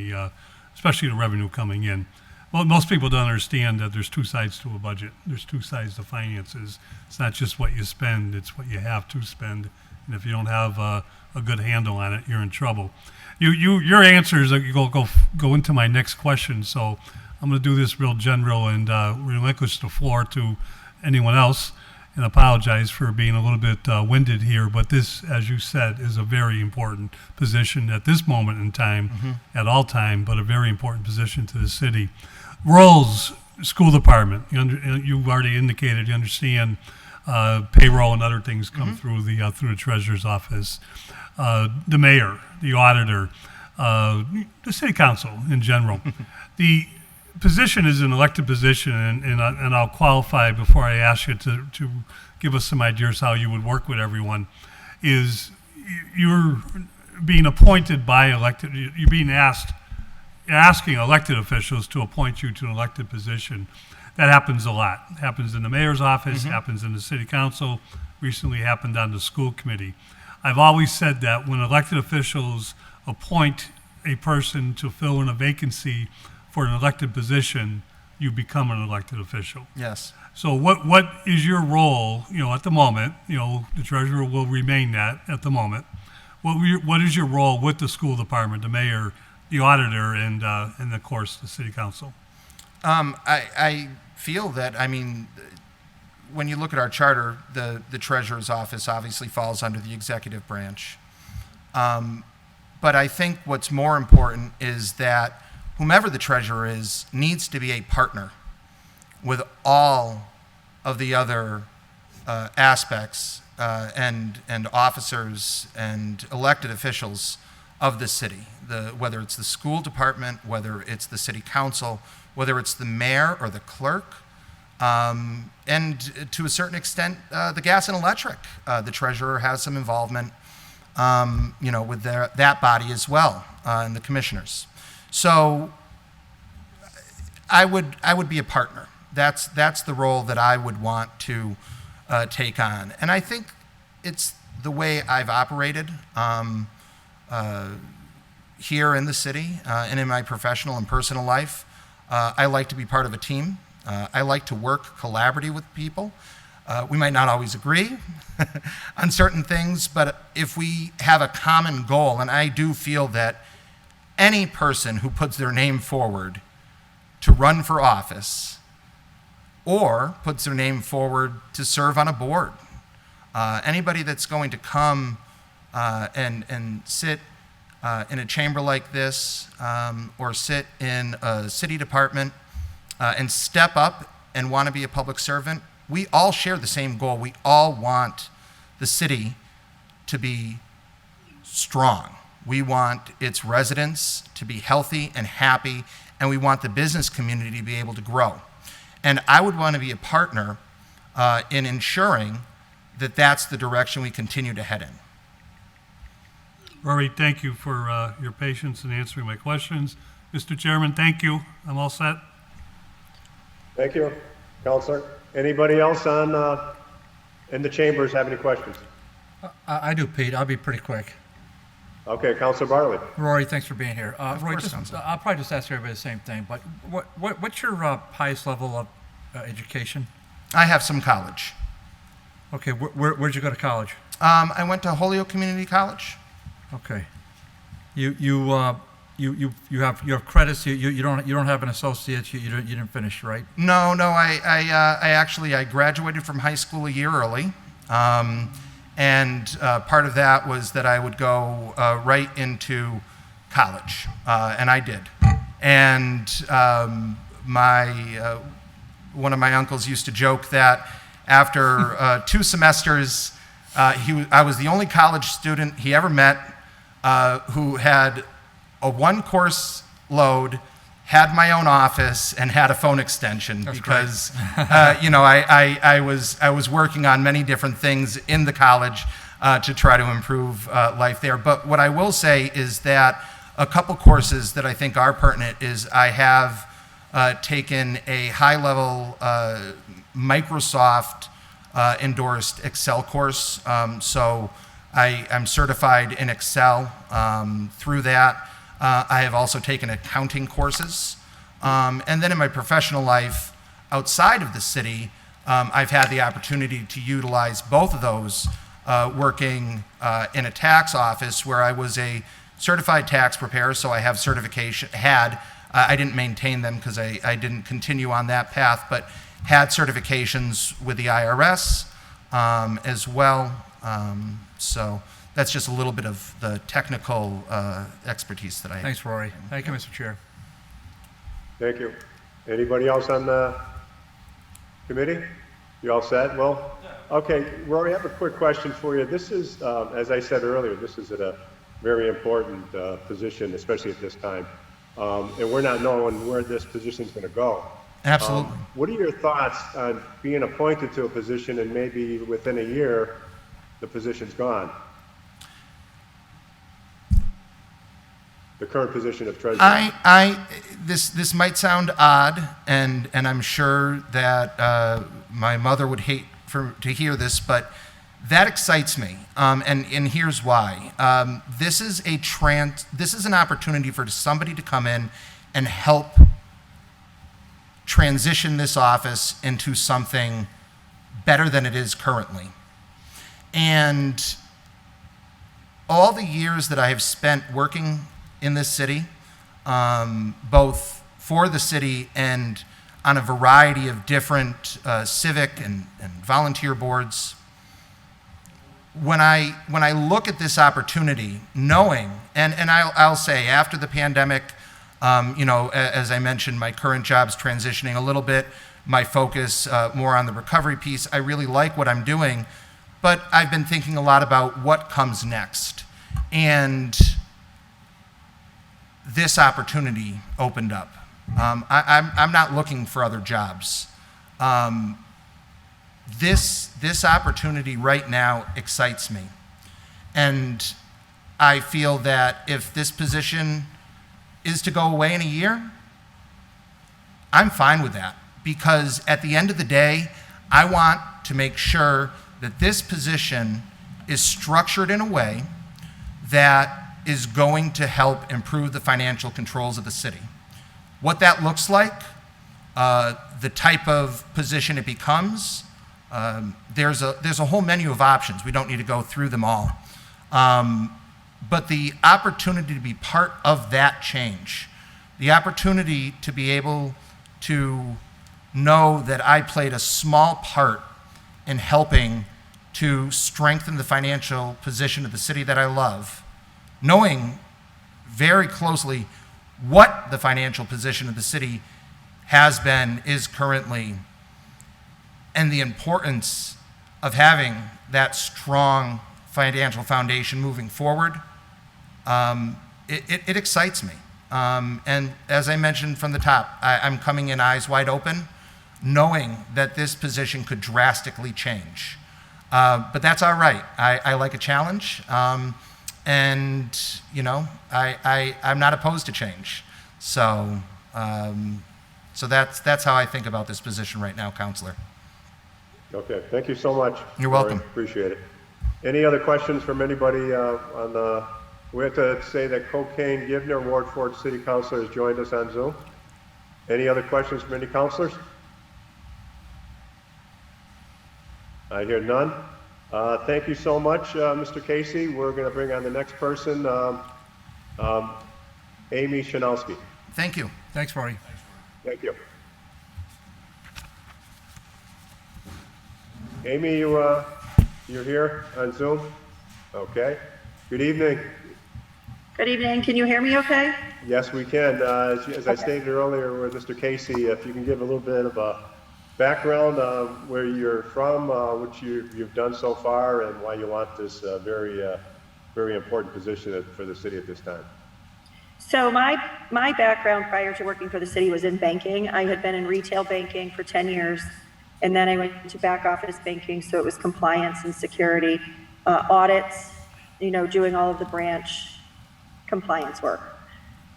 especially the revenue coming in. Well, most people don't understand that there's two sides to a budget. There's two sides to finances. It's not just what you spend, it's what you have to spend And if you don't have a good handle on it, you're in trouble. Your answers go into my next question. So I'm going to do this real general and relinquish the floor to anyone else, and apologize for being a little bit winded here. But this, as you said, is a very important position at this moment in time, at all time, but a very important position to the city. Roles, school department. You've already indicated you understand payroll and other things come through the treasurer's office. The mayor, the auditor, the city council in general. The position is an elected position, and I'll qualify before I ask you to give us some ideas how you would work with everyone. Is you're being appointed by elected, you're being asking elected officials to appoint you to an elected position. That happens a lot. It happens in the mayor's office, happens in the city council, recently happened on the school committee. I've always said that when elected officials appoint a person to fill in a vacancy for an elected position, you become an elected official. Yes. So what is your role, at the moment? The treasurer will remain that at the moment. What is your role with the school department, the mayor, the auditor, and of course, the city council? I feel that, when you look at our charter, the treasurer's office obviously falls under the executive branch. But I think what's more important is that whomever the treasurer is needs to be a partner with all of the other aspects and officers and elected officials of the city, whether it's the school department, whether it's the city council, whether it's the mayor or the clerk, and to a certain extent, the gas and electric. The treasurer has some involvement, with that body as well, and the commissioners. So I would be a partner. That's the role that I would want to take on. And I think it's the way I've operated here in the city and in my professional and personal life. I like to be part of a team. I like to work collaboratively with people. We might not always agree on certain things, but if we have a common goal, and I do feel that any person who puts their name forward to run for office or puts their name forward to serve on a board, anybody that's going to come and sit in a chamber like this or sit in a city department and step up and want to be a public servant, we all share the same goal. We all want the city to be strong. We want its residents to be healthy and happy, and we want the business community to be able to grow. And I would want to be a partner in ensuring that that's the direction we continue to head in. Rory, thank you for your patience in answering my questions. Mr. Chairman, thank you. I'm all set. Thank you, Counselor. Anybody else in the chambers have any questions? I do, Pete. I'll be pretty quick. Okay, Counselor Bartley. Rory, thanks for being here. Rory, course, Counselor. I'll probably just ask everybody the same thing, but what's your highest level of education? I have some college. Okay, where'd you go to college? I went to Holyoke Community College. Okay. You have credits. You don't have an associate's. You didn't finish, right? No. I graduated from high school a year early, and part of that was that I would go right into college, and I did. And one of my uncles used to joke that after 2 semesters, I was the only college student he ever met who had a 1-course load, had my own office, and had a phone extension. That's because I was working on many different things in the college to try to improve life there. But what I will say is that a couple courses that I think are pertinent is I have taken a high-level Microsoft endorsed Excel course. So I'm certified in Excel through that. I have also taken accounting courses. And then in my professional life outside of the city, I've had the opportunity to utilize both of those working in a tax office where I was a certified tax preparer, so I have certification, I didn't maintain them because I didn't continue on that path, but had certifications with the IRS as well. So that's just a little bit of the technical expertise that I have. Thanks, Rory. Thank you, Mr. Chair. Thank you. Anybody else on the committee? You all set? Well, okay, Rory, I have a quick question for you. This is, as I said earlier, this is a very important position, especially at this time. And we're not knowing where this position is going to go. Absolutely. What are your thoughts on being appointed to a position and maybe within a year, the position's gone? The current position of treasurer. This might sound odd, and I'm sure that my mother would hate to hear this, but that excites me, and here's why. This is an opportunity for somebody to come in and help transition this office into something better than it is currently. And all the years that I have spent working in this city, both for the city and on a variety of different civic and volunteer boards, when I look at this opportunity, knowing, and I'll say after the pandemic, as I mentioned, my current job's transitioning a little bit, my focus more on the recovery piece. I really like what I'm doing, but I've been thinking a lot about what comes next. And this opportunity opened up. I'm not looking for other jobs. This opportunity right now excites me. And I feel that if this position is to go away in a year, I'm fine with that. Because at the end of the day, I want to make sure that this position is structured in a way that is going to help improve the financial controls of the city. What that looks like, the type of position it becomes, there's a whole menu of options. We don't need to go through them all. But the opportunity to be part of that change, the opportunity to be able to know that I played a small part in helping to strengthen the financial position of the city that I love, knowing very closely what the financial position of the city has been, is currently, and the importance of having that strong financial foundation moving forward, it excites me. And as I mentioned from the top, I'm coming in eyes wide open, knowing that this position could drastically change. But that's all right. I like a challenge. And, I'm not opposed to change. So that's how I think about this position right now, Counselor. Okay, thank you so much. You're Rory. welcome. Appreciate it. Any other questions from anybody we have to say that Cocaine Givner, Ward 4 City Councilor, has joined us on Zoom. Any other questions from any councilors? I hear none. Thank you so much, Mr. Casey. We're going to bring on the next person, Amy Shanowski. Thank you. Thanks, Rory. Thank you. Amy, you're here on Zoom? Okay. Good evening. Good evening. Can you hear me okay? Yes, we can. As I stated earlier with Mr. Casey, if you can give a little bit of a background where you're from, what you've done so far, and why you want this very important position for the city at this time. So my background prior to working for the city was in banking. I had been in retail banking for 10 years, and then I went to back office banking, so it was compliance and security, audits, doing all of the branch compliance work.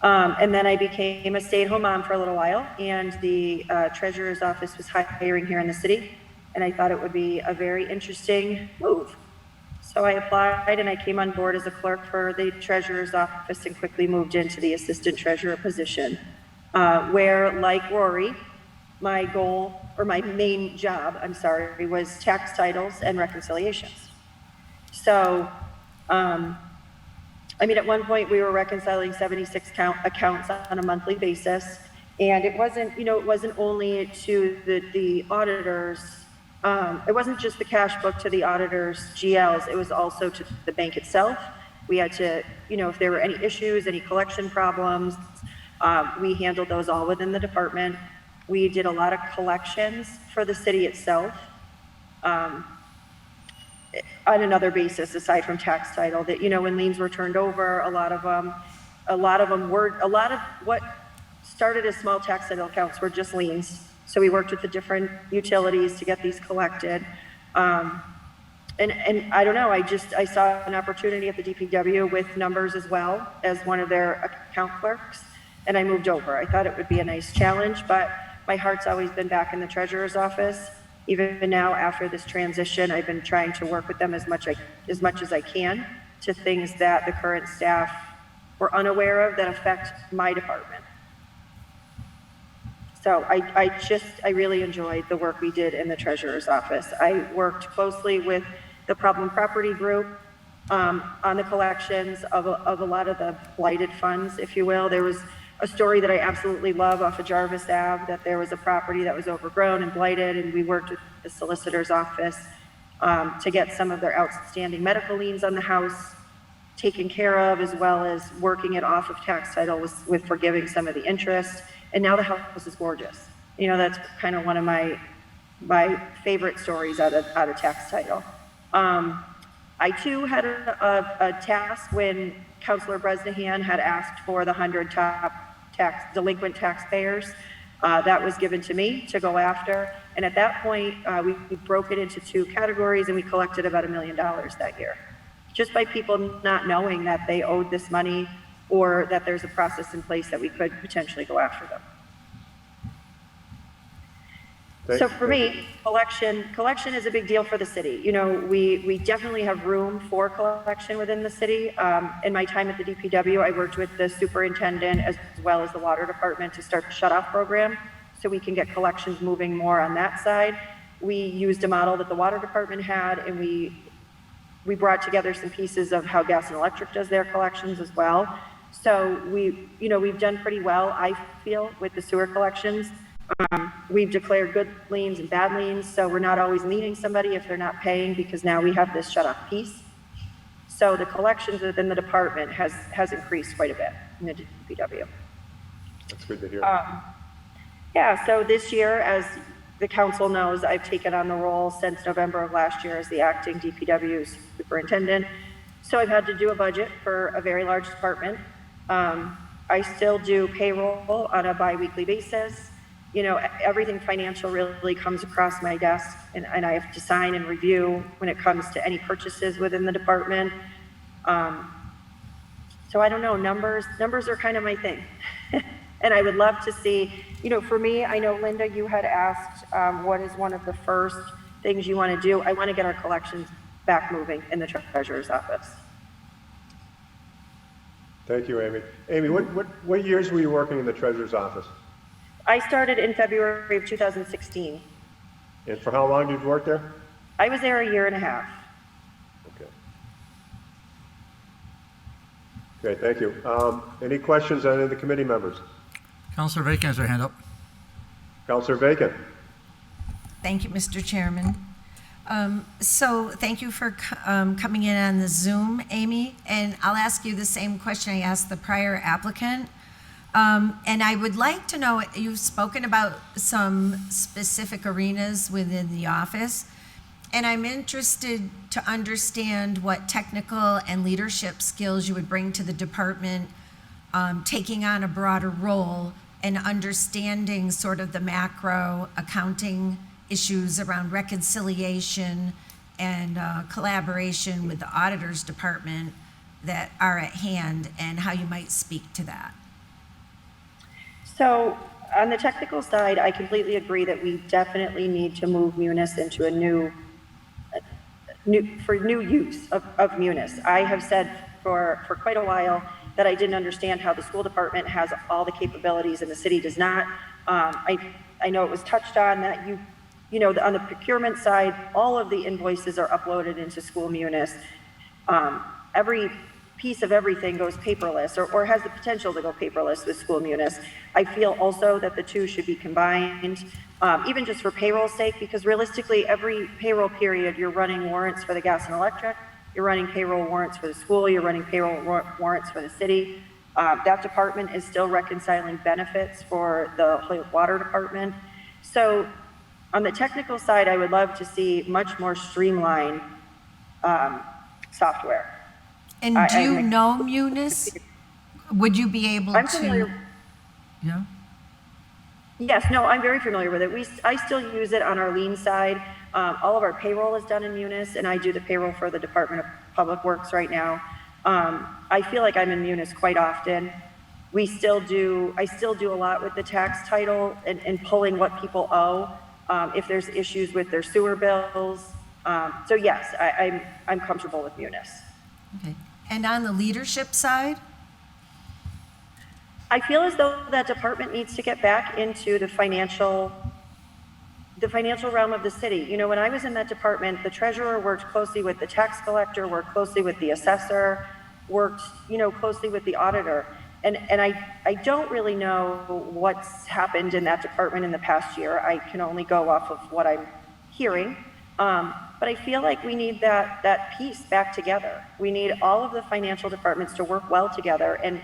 And then I became a stay-at-home mom for a little while, and the treasurer's office was hiring here in the city, and I thought it would be a very interesting move. So I applied and I came on board as a clerk for the treasurer's office and quickly moved into the assistant treasurer position, where, like Rory, my main job, was tax titles and reconciliations. So, I mean, at one point we were reconciling 76 accounts on a monthly basis. And it wasn't, it wasn't only to the auditors. It wasn't just the cash book to the auditors' GLs, it was also to the bank itself. We had to, if there were any issues, any collection problems, we handled those all within the department. We did a lot of collections for the city itself. On another basis, aside from tax title, that, when liens were turned over, a lot of what started as small tax title accounts were just liens. So we worked with the different utilities to get these collected. And I don't know, I saw an opportunity at the DPW with numbers as well as one of their account clerks, and I moved over. I thought it would be a nice challenge, but my heart's always been back in the treasurer's office. Even now, after this transition, I've been trying to work with them as much as I can to things that the current staff were unaware of that affect my department. So I really enjoyed the work we did in the treasurer's office. I worked closely with the problem property group on the collections of a lot of the blighted funds, if you will. There was a story that I absolutely love off of Jarvis Ave, that there was a property that was overgrown and blighted, and we worked with the solicitor's office to get some of their outstanding medical liens on the house taken care of, as well as working it off of tax title with forgiving some of the interest. And now the house is gorgeous. That's kind of one of my favorite stories out of tax title. I too had a task when Councilor Bresnahan had asked for the 100 top delinquent taxpayers. That was given to me to go after. And at that point, we broke it into two categories, and we collected about $1 million that year. Just by people not knowing that they owed this money, or that there's a process in place that we could potentially go after them. So for me, collection is a big deal for the city. We definitely have room for collection within the city. In my time at the DPW, I worked with the superintendent as well as the water department to start the shut-off program, so we can get collections moving more on that side. We used a model that the water department had, and we brought together some pieces of how gas and electric does their collections as well. So we've done pretty well, I feel, with the sewer collections. We've declared good liens and bad liens, so we're not always leaning somebody if they're not paying, because now we have this shut-off piece. So the collections within the department has increased quite a bit in the DPW. That's good to hear. Yeah, so this year, as the council knows, I've taken on the role since November of last year as the acting DPW superintendent. So I've had to do a budget for a very large department. I still do payroll on a bi-weekly basis. Everything financial really comes across my desk, and I have to sign and review when it comes to any purchases within the department. So I don't know, numbers are kind of my thing. And I would love to see, for me, I know, Linda, you had asked what is one of the first things you want to do. I want to get our collections back moving in the treasurer's office. Thank you, Amy. Amy, what years were you working in the treasurer's office? I started in February of 2016. And for how long did you work there? I was there a year and a half. Okay, thank you. Any questions on any of the committee members? Councilor Bacon has her hand up. Councilor Bacon. Thank you, Mr. Chairman. So thank you for coming in on the Zoom, Amy. And I'll ask you the same question I asked the prior applicant. And I would like to know, you've spoken about some specific arenas within the office, and I'm interested to understand what technical and leadership skills you would bring to the department, taking on a broader role and understanding sort of the macro accounting issues around reconciliation and collaboration with the auditor's department that are at hand, and how you might speak to that. So on the technical side, I completely agree that we definitely need to move Munis into a new use of Munis. I have said for quite a while that I didn't understand how the school department has all the capabilities and the city does not. I know it was touched on that on the procurement side, all of the invoices are uploaded into School Munis. every piece of everything goes paperless or has the potential to go paperless with school munis. I feel also that the two should be combined, even just for payroll's sake, because realistically, every payroll period, you're running warrants for the gas and electric, you're running payroll warrants for the school, you're running payroll warrants for the city. That department is still reconciling benefits for the Holyoke Water Department. So on the technical side, I would love to see much more streamlined software. And do you know Munis? Would you be able I'm to? familiar. Yeah? Yes, no, I'm very familiar with it. I still use it on our lien side. All of our payroll is done in Munis, and I do the payroll for the Department of Public Works right now. I feel like I'm in Munis quite often. I still do a lot with the tax title and pulling what people owe, if there's issues with their sewer bills. So yes, I'm comfortable with Munis. Okay. And on the leadership side? I feel as though that department needs to get back into the financial realm of the city. You know, when I was in that department, the treasurer worked closely with the tax collector, worked closely with the assessor, worked, closely with the auditor. And I don't really know what's happened in that department in the past year. I can only go off of what I'm hearing. But I feel like we need that piece back together. We need all of the financial departments to work well together, and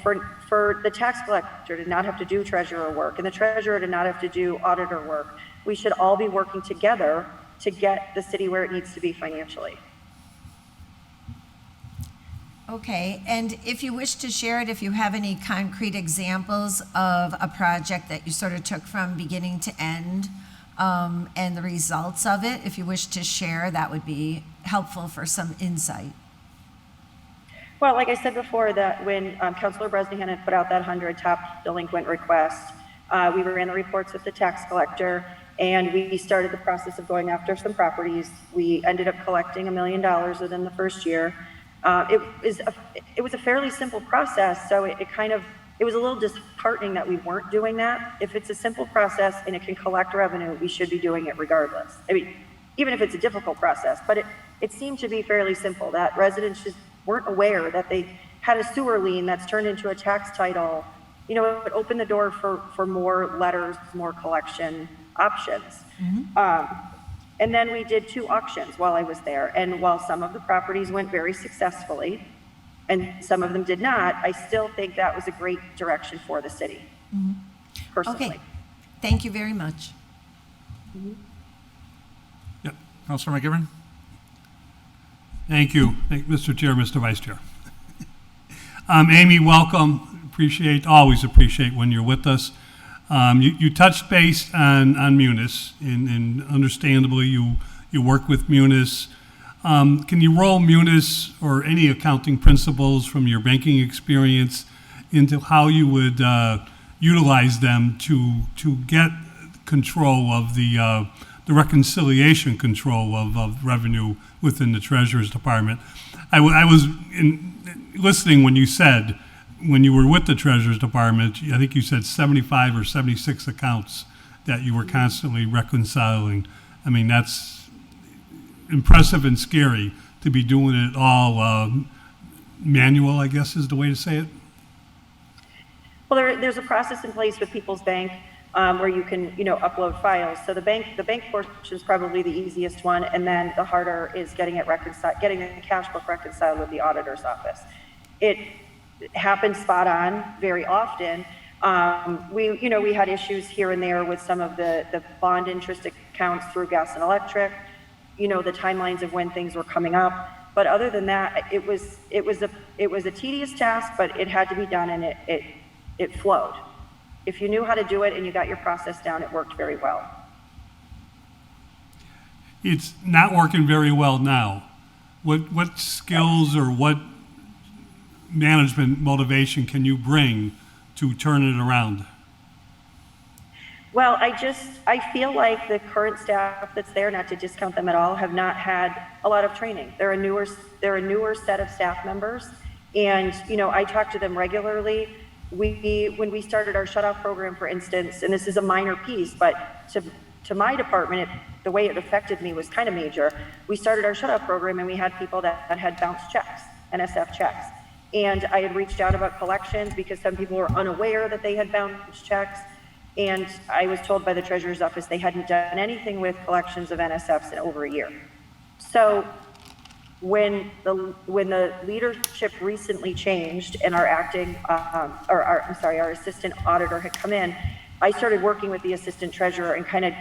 for the tax collector to not have to do treasurer work and the treasurer to not have to do auditor work. We should all be working together to get the city where it needs to be financially. Okay, and if you wish to share it, if you have any concrete examples of a project that you sort of took from beginning to end, and the results of it, if you wish to share, that would be helpful for some insight. Well, like I said before, that when Councilor Bresnahan had put out that 100 top delinquent requests, we ran the reports with the tax collector, and we started the process of going after some properties. We ended up collecting $1 million within the first year. It was a fairly simple process, so it was a little disheartening that we weren't doing that. If it's a simple process and it can collect revenue, we should be doing it regardless. I mean, even if it's a difficult process, but it seemed to be fairly simple, that residents just weren't aware that they had a sewer lien that's turned into a tax title. It would open the door for more letters, more collection options. Mm-hmm. And then we did 2 auctions while I was there. And while some of the properties went very successfully and some of them did not, I still think that was a great direction for the city, mm-hmm. personally. Okay, thank you very much. Mm-hmm. Yep, Councilor McGivern? Thank you, Mr. Chair, Mr. Vice Chair. Amy, welcome. Always appreciate when you're with us. You touched base on Munis, and understandably you work with Munis. Can you roll Munis or any accounting principles from your banking experience into how you would utilize them to get control of the reconciliation control of revenue within the Treasurer's Department? I was listening when you said, when you were with the Treasurer's Department, I think you said 75 or 76 accounts that you were constantly reconciling. I mean, that's impressive and scary to be doing it all manual, I guess is the way to say it. Well, there's a process in place with People's Bank where you can, upload files. So the bank portion is probably the easiest one, and then the harder is getting the cash book reconciled with the auditor's office. It happens spot on very often. We had issues here and there with some of the bond interest accounts through gas and electric, the timelines of when things were coming up. But other than that, it was a tedious task, but it had to be done, and it flowed. If you knew how to do it and you got your process down, it worked very well. It's not working very well now. What skills or what management motivation can you bring to turn it around? Well, I feel like the current staff that's there, not to discount them at all, have not had a lot of training. They're a newer set of staff members, and I talk to them regularly. When we started our shut-off program, for instance, and this is a minor piece, but to my department, the way it affected me was kind of major. We started our shut-off program, and we had people that had bounced checks, NSF checks. And I had reached out about collections because some people were unaware that they had bounced checks. And I was told by the treasurer's office they hadn't done anything with collections of NSFs in over a year. So when the leadership recently changed and our assistant auditor had come in, I started working with the assistant treasurer and kind of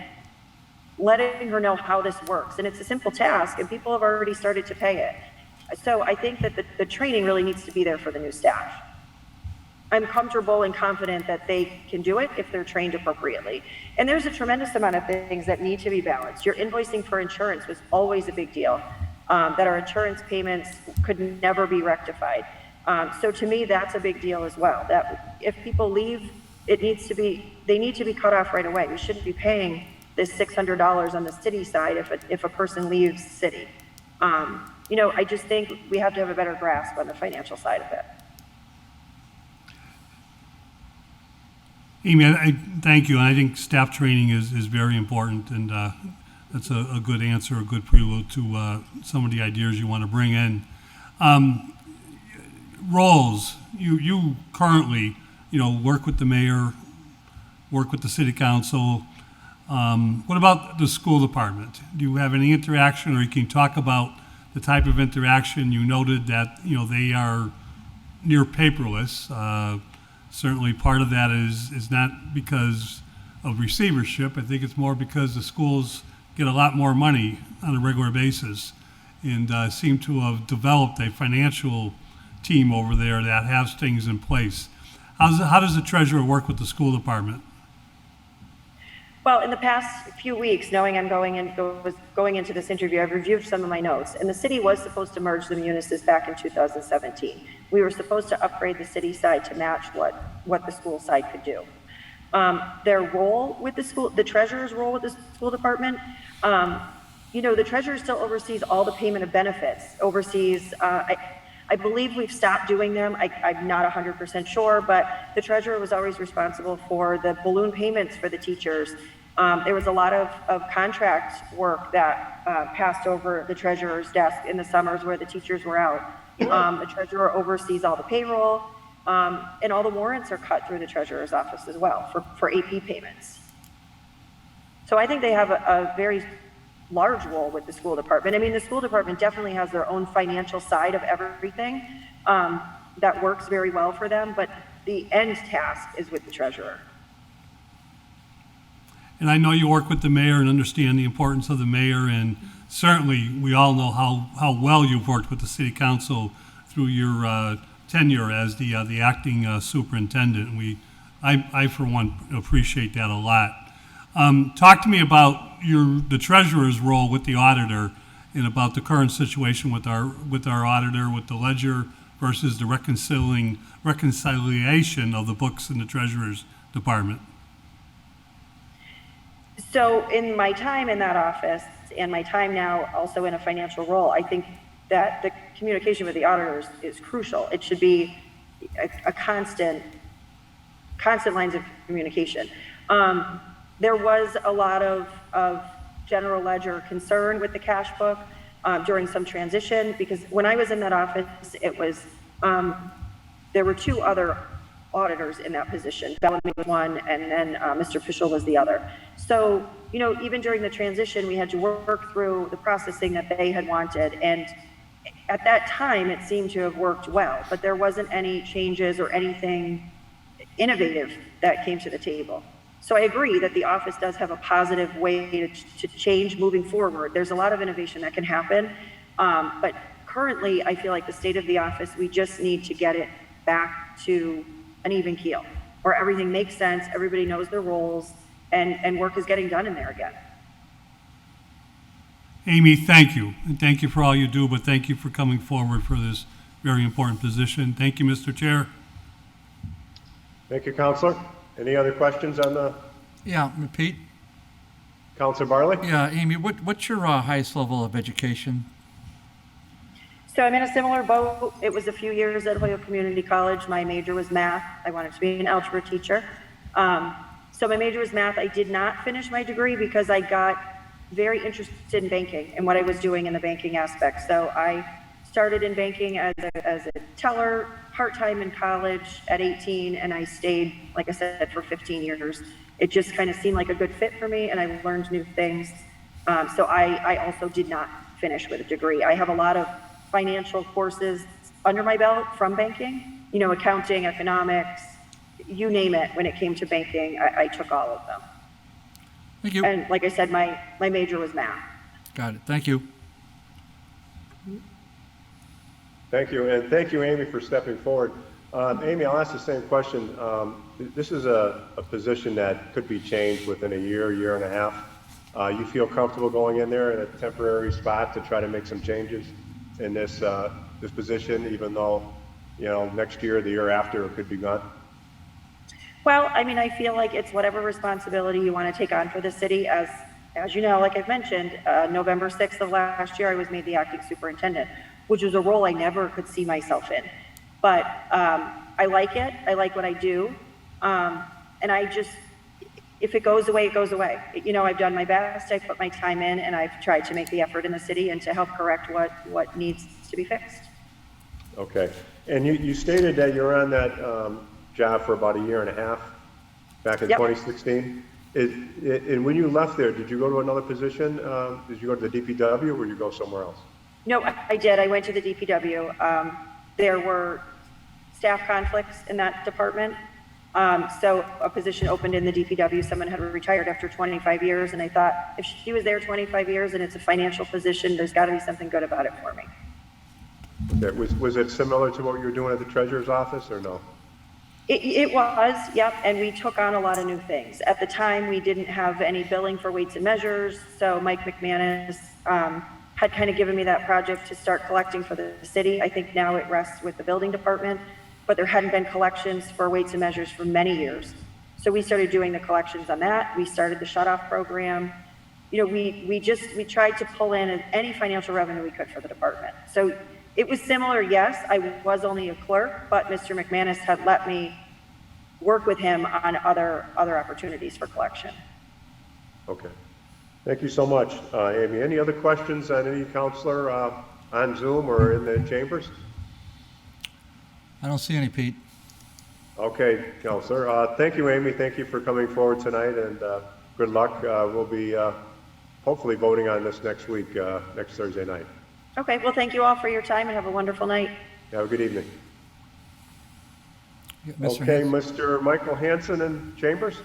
letting her know how this works. And it's a simple task, and people have already started to pay it. So I think that the training really needs to be there for the new staff. I'm comfortable and confident that they can do it if they're trained appropriately. And there's a tremendous amount of things that need to be balanced. Your invoicing for insurance was always a big deal, that our insurance payments could never be rectified. So to me, that's a big deal as well, that if people leave, they need to be cut off right away. We shouldn't be paying this $600 on the city side if a person leaves the city. I just think we have to have a better grasp on the financial side of it. Amy, I thank you, and I think staff training is very important, and that's a good answer, a good prelude to some of the ideas you want to bring in. Roles, you currently, work with the mayor, work with the city council. What about the school department? Do you have any interaction, or you can talk about the type of interaction? You noted that, they are near paperless. Certainly part of that is not because of receivership. I think it's more because the schools get a lot more money on a regular basis and seem to have developed a financial team over there that has things in place. How does the treasurer work with the school department? Well, in the past few weeks, knowing I'm going into this interview, I've reviewed some of my notes, and the city was supposed to merge the municipalities back in 2017. We were supposed to upgrade the city side to match what the school side could do. Their role with the treasurer's role with the school department, the treasurer still oversees all the payment of benefits, I believe we've stopped doing them. I'm not 100% sure, but the treasurer was always responsible for the balloon payments for the teachers. There was a lot of contract work that passed over the treasurer's desk in the summers where the teachers were out. The treasurer oversees all the payroll, and all the warrants are cut through the treasurer's office as well for AP payments. So I think they have a very large role with the school department. I mean, the school department definitely has their own financial side of everything that works very well for them, but the end task is with the treasurer. And I know you work with the mayor and understand the importance of the mayor, and certainly we all know how well you've worked with the city council through your tenure as the acting superintendent. And I for one appreciate that a lot. Talk to me about the treasurer's role with the auditor and about the current situation with our auditor, with the ledger versus the reconciliation of the books in the treasurer's department. So in my time in that office and my time now also in a financial role, I think that the communication with the auditors is crucial. It should be a constant lines of communication. There was a lot of general ledger concern with the cash book during some transition, because when I was in that office, it was there were two other auditors in that position. Bellamy was one, and then Mr. Fischel was the other. So, even during the transition, we had to work through the processing that they had wanted, and at that time, it seemed to have worked well, but there wasn't any changes or anything innovative that came to the table. So I agree that the office does have a positive way to change moving forward. There's a lot of innovation that can happen, but currently I feel like the state of the office, we just need to get it back to an even keel, where everything makes sense, everybody knows their roles, and work is getting done in there again. Amy, thank you. And thank you for all you do, but thank you for coming forward for this very important position. Thank you, Mr. Chair. Thank you, Counselor. Any other questions on the? Yeah, Pete? Counselor Barley? Yeah, Amy, what's your highest level of education? So I'm in a similar boat. It was a few years at Holyoke Community College. My major was math. I wanted to be an algebra teacher. So my major was math. I did not finish my degree because I got very interested in banking and what I was doing in the banking aspect. So I started in banking as a teller part-time in college at 18, and I stayed, like I said, for 15 years. It just kind of seemed like a good fit for me, and I learned new things. So I also did not finish with a degree. I have a lot of financial courses under my belt from banking, you know, accounting, economics, you name it. When it came to banking, I took all of them. Thank you. And like I said, my major was math. Got it. Thank you. Thank you, and thank you, Amy, for stepping forward. Amy, I'll ask the same question. This is a position that could be changed within a year and a half. You feel comfortable going in there in a temporary spot to try to make some changes in this position, even though, you know, next year, the year after, it could be gone? Well, I mean, I feel like it's whatever responsibility you want to take on for the city. As you know, like I've mentioned, November 6th of last year, I was made the acting superintendent, which was a role I never could see myself in. But I like it. I like what I do. And I just, if it goes away, it goes away. You know, I've done my best. I've put my time in, and I've tried to make the effort in the city and to help correct what needs to be fixed. Okay. And you stated that you're on that job for about a year and a half back in 2016. And when you left there, did you go to another position? Did you go to the DPW or did you go somewhere else? No, I did. I went to the DPW. There were staff conflicts in that department. So a position opened in the DPW. Someone had retired after 25 years. And I thought, if she was there 25 years and it's a financial position, there's got to be something good about it for me. Okay. Was it similar to what you were doing at the treasurer's office or no? It was, yep, and we took on a lot of new things. At the time, we didn't have any billing for weights and measures, so Mike McManus had kind of given me that project to start collecting for the city. I think now it rests with the building department, but there hadn't been collections for weights and measures for many years. So we started doing the collections on that. We started the shut-off program. You know, we tried to pull in any financial revenue we could for the department. So it was similar, yes. I was only a clerk, but Mr. McManus had let me work with him on other opportunities for collection. Okay. Thank you so much, Amy. Any other questions on any counselor on Zoom or in the chambers? I don't see any, Pete. Okay, counselor. Thank you, Amy. Thank you for coming forward tonight, and good luck. We'll be hopefully voting on this next week, next Thursday night. Okay, well, thank you all for your time and have a wonderful night. Have a good evening. Yeah, Mr. Okay, Hanson. Mr. Michael Hanson in chambers?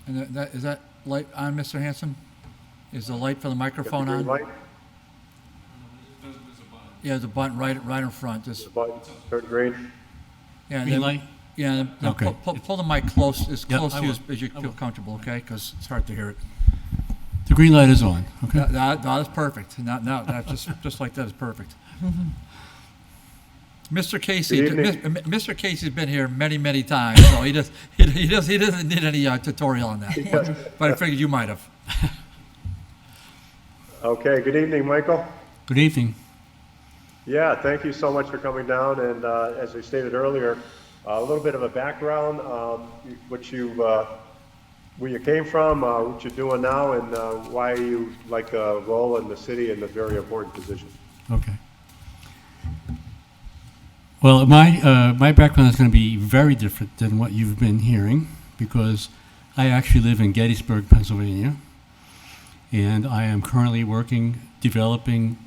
And is that light on, Mr. Hanson? Is the light for the microphone Green on? light? Yeah, there's a button right in front. Just, The button, turn green. yeah, Green light? Yeah, then Okay. pull the mic close to I you will. as you feel comfortable, okay? Because it's hard to hear it. The green light is on, okay? That's perfect. Now, that's just like that is perfect. Mr. Casey, Good evening. Mr. Casey's been here many times, so he doesn't need any tutorial on that. But I figured you might have. Okay, good evening, Michael. Good evening. Yeah, thank you so much for coming down, and as I stated earlier, a little bit of a background, where you came from, what you're doing now, and why you like a role in the city in a very important position. Okay. Well, my background is going to be very different than what you've been hearing because I actually live in Gettysburg, Pennsylvania, and I am currently working, developing,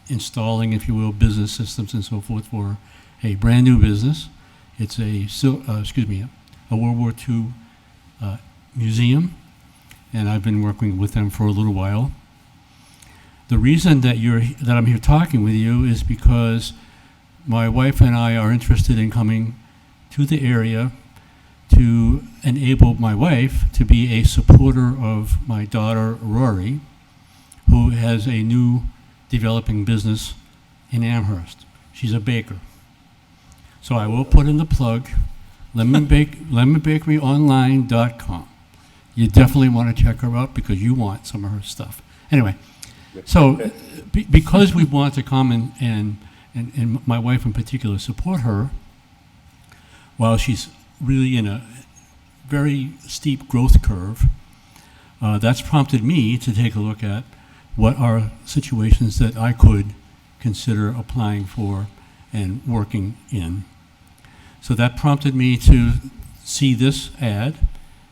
installing, if you will, business systems and so forth for a brand new business. It's a World War II museum, and I've been working with them for a little while. The reason that I'm here talking with you is because my wife and I are interested in coming to the area to enable my wife to be a supporter of my daughter Rory, who has a new developing business in Amherst. She's a baker. So I will put in the plug, lemonbakeryonline.com. You definitely want to check her out because you want some of her stuff. Anyway, So, because we want to come and my wife in particular support her, while she's really in a very steep growth curve, that's prompted me to take a look at what are situations that I could consider applying for and working in. So that prompted me to see this ad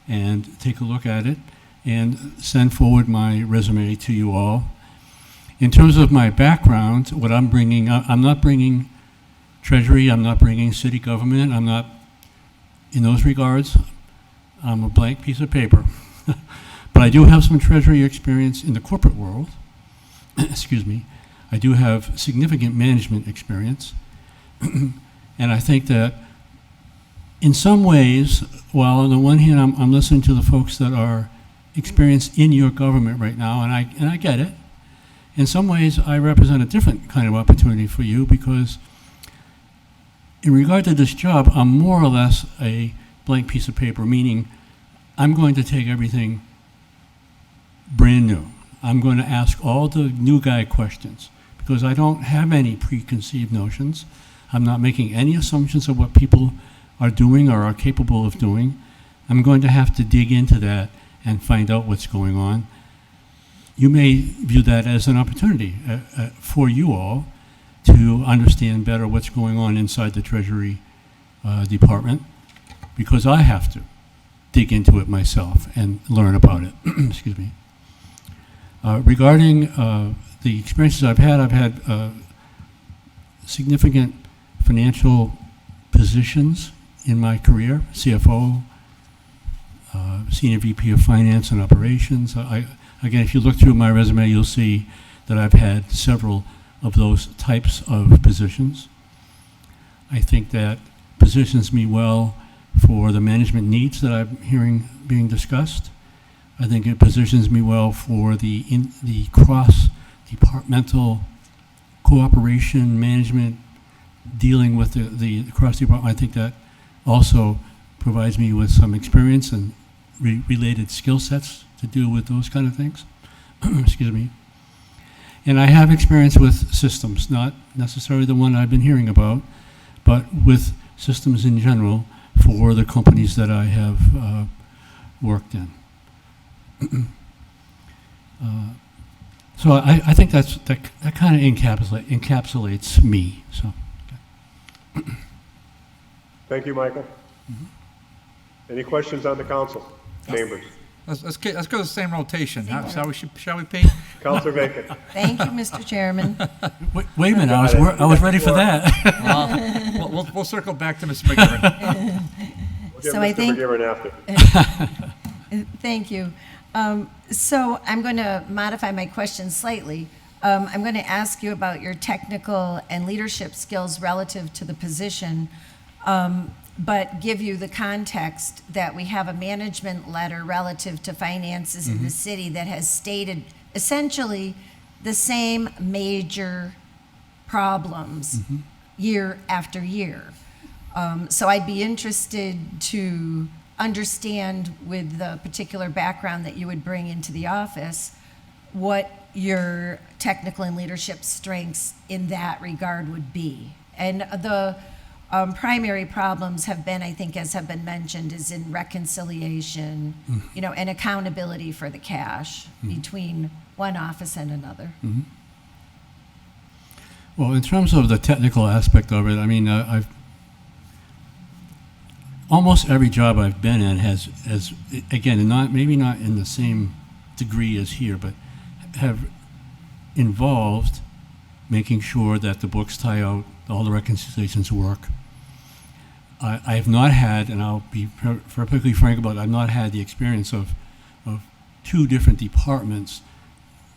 and take a look at it and send forward my resume to you all. In terms of my background, what I'm bringing, I'm not bringing Treasury, I'm not bringing city government, I'm not, in those regards, I'm a blank piece of paper. But I do have some Treasury experience in the corporate world. Excuse me. I do have significant management experience. And I think that in some ways, while on the one hand I'm listening to the folks that are experienced in your government right now, and I get it, in some ways I represent a different kind of opportunity for you, because in regard to this job, I'm more or less a blank piece of paper, meaning I'm going to take everything brand new. I'm going to ask all the new guy questions because I don't have any preconceived notions. I'm not making any assumptions of what people are doing or are capable of doing. I'm going to have to dig into that and find out what's going on. You may view that as an opportunity for you all to understand better what's going on inside the Treasury Department, because I have to dig into it myself and learn about it. Excuse me. Regarding the experiences I've had significant financial positions in my career: CFO, Senior VP of Finance and Operations. Again, if you look through my resume, you'll see that I've had several of those types of positions. I think that positions me well for the management needs that I'm hearing being discussed. I think it positions me well for the cross-departmental cooperation, management, dealing with the cross-department. I think that also provides me with some experience and related skill sets to deal with those kind of things. Excuse me. And I have experience with systems, not necessarily the one I've been hearing about, but with systems in general for the companies that I have worked in. So I think that kind of encapsulates me. So. Okay. Thank you, Michael. Any questions on the council chambers? Let's go the same rotation. Shall we, Pete? Councilor Bacon. Thank you, Mr. Chairman. Wait a minute, I was ready for that. We'll circle back to Mr. McGivern. We'll give So Mr. I think- McGivern after. Thank you. So I'm going to modify my question slightly. I'm going to ask you about your technical and leadership skills relative to the position, but give you the context that we have a management letter relative to finances in the city that has stated essentially the same major problems year after year. So I'd be interested to understand, with the particular background that you would bring into the office, what your technical and leadership strengths in that regard would be. And the primary problems have been, I think, as have been mentioned, is in reconciliation, and accountability for the cash between one office and another. Well, in terms of the technical aspect of it, I mean, almost every job I've been in has again, maybe not in the same degree as here, but have involved making sure that the books tie out, all the reconciliations work. I have not had, and I'll be perfectly frank about it, I've not had the experience of two different departments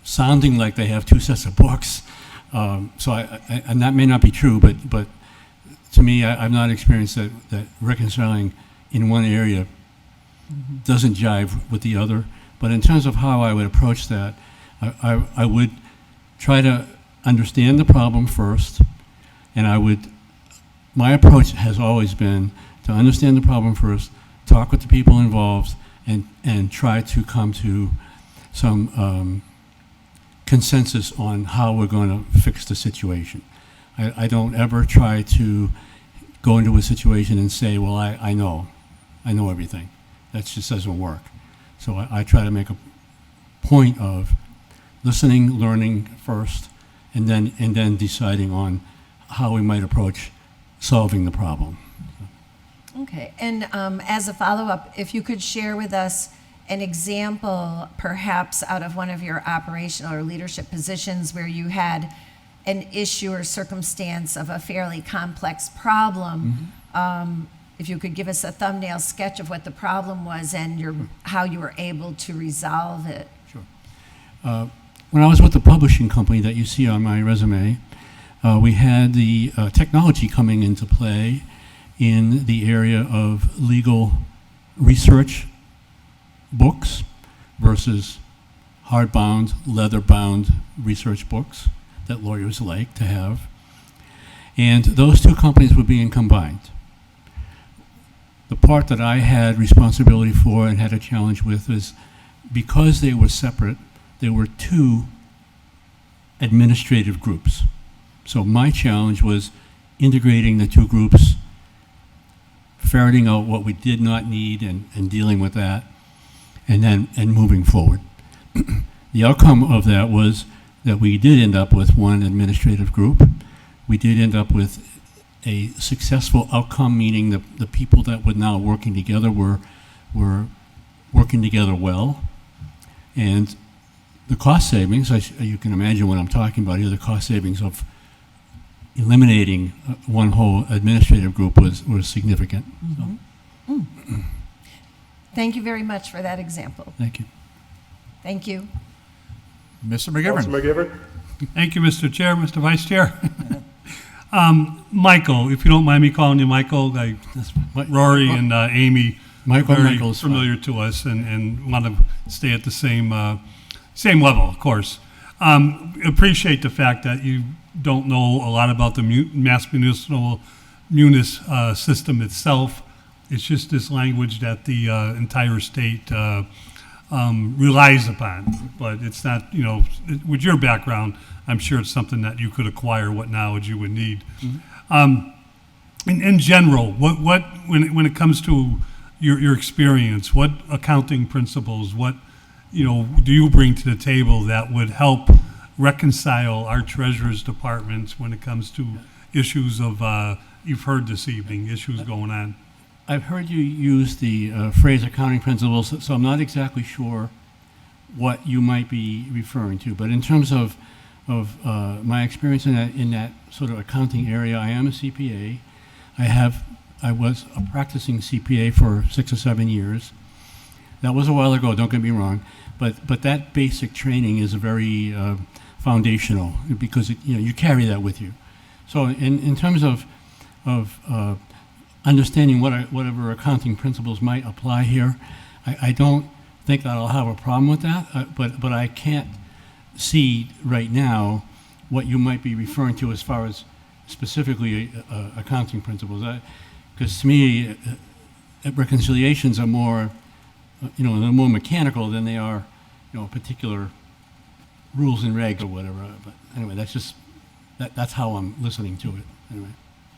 sounding like they have two sets of books. So and that may not be true, but to me, I've not experienced that reconciling in one area doesn't jive with the other. But in terms of how I would approach that, I would try to understand the problem first, and my approach has always been to understand the problem first, talk with the people involved, and try to come to some consensus on how we're going to fix the situation. I don't ever try to go into a situation and say, well, I know everything. That just doesn't work. So I try to make a point of listening, learning first, and then deciding on how we might approach solving the problem. Okay, and as a follow-up, if you could share with us an example, perhaps out of one of your operational or leadership positions where you had an issue or circumstance of a fairly complex problem, if you could give us a thumbnail sketch of what the problem was and how you were able to resolve it. Sure. When I was with the publishing company that you see on my resume, we had the technology coming into play in the area of legal research books versus hardbound, leather-bound research books that lawyers like to have. And those two companies were being combined. The part that I had responsibility for and had a challenge with is because they were separate, there were two administrative groups. So my challenge was integrating the two groups, ferreting out what we did not need and dealing with that, and moving forward. The outcome of that was that we did end up with one administrative group. We did end up with a successful outcome, meaning the people that were now working together were working together well. And the cost savings, you can imagine what I'm talking about here, the cost savings of eliminating one whole administrative group was significant. So. Thank you very much for that example. Thank you. Thank you. Mr. McGivern. Councilor McGivern? Thank you, Mr. Chair, Mr. Vice Chair. Michael, if you don't mind me calling you Michael, Rory and Amy Michael, are very Michael's familiar to us and want to stay at the same level, of course. Appreciate the fact that you don't know a lot about the Mass Munis system itself. It's just this language that the entire state relies upon. But it's not, with your background, I'm sure it's something that you could acquire what knowledge you would need. In general, what when it comes to your experience, what accounting principles, what do you bring to the table that would help reconcile our treasurer's departments when it comes to issues of you've heard this evening, issues going on? I've heard you use the phrase accounting principles, so I'm not exactly sure what you might be referring to. But in terms of my experience in that sort of accounting area, I am a CPA. I was a practicing CPA for 6 or 7 years. That was a while ago, don't get me wrong. But that basic training is very foundational because you carry that with you. So in terms of understanding whatever accounting principles might apply here, I don't think that I'll have a problem with that, but I can't see right now what you might be referring to as far as specifically accounting principles. Because to me, reconciliations are more, they're more mechanical than they are, particular rules and regs or whatever. But anyway, that's how I'm listening to it. Anyway.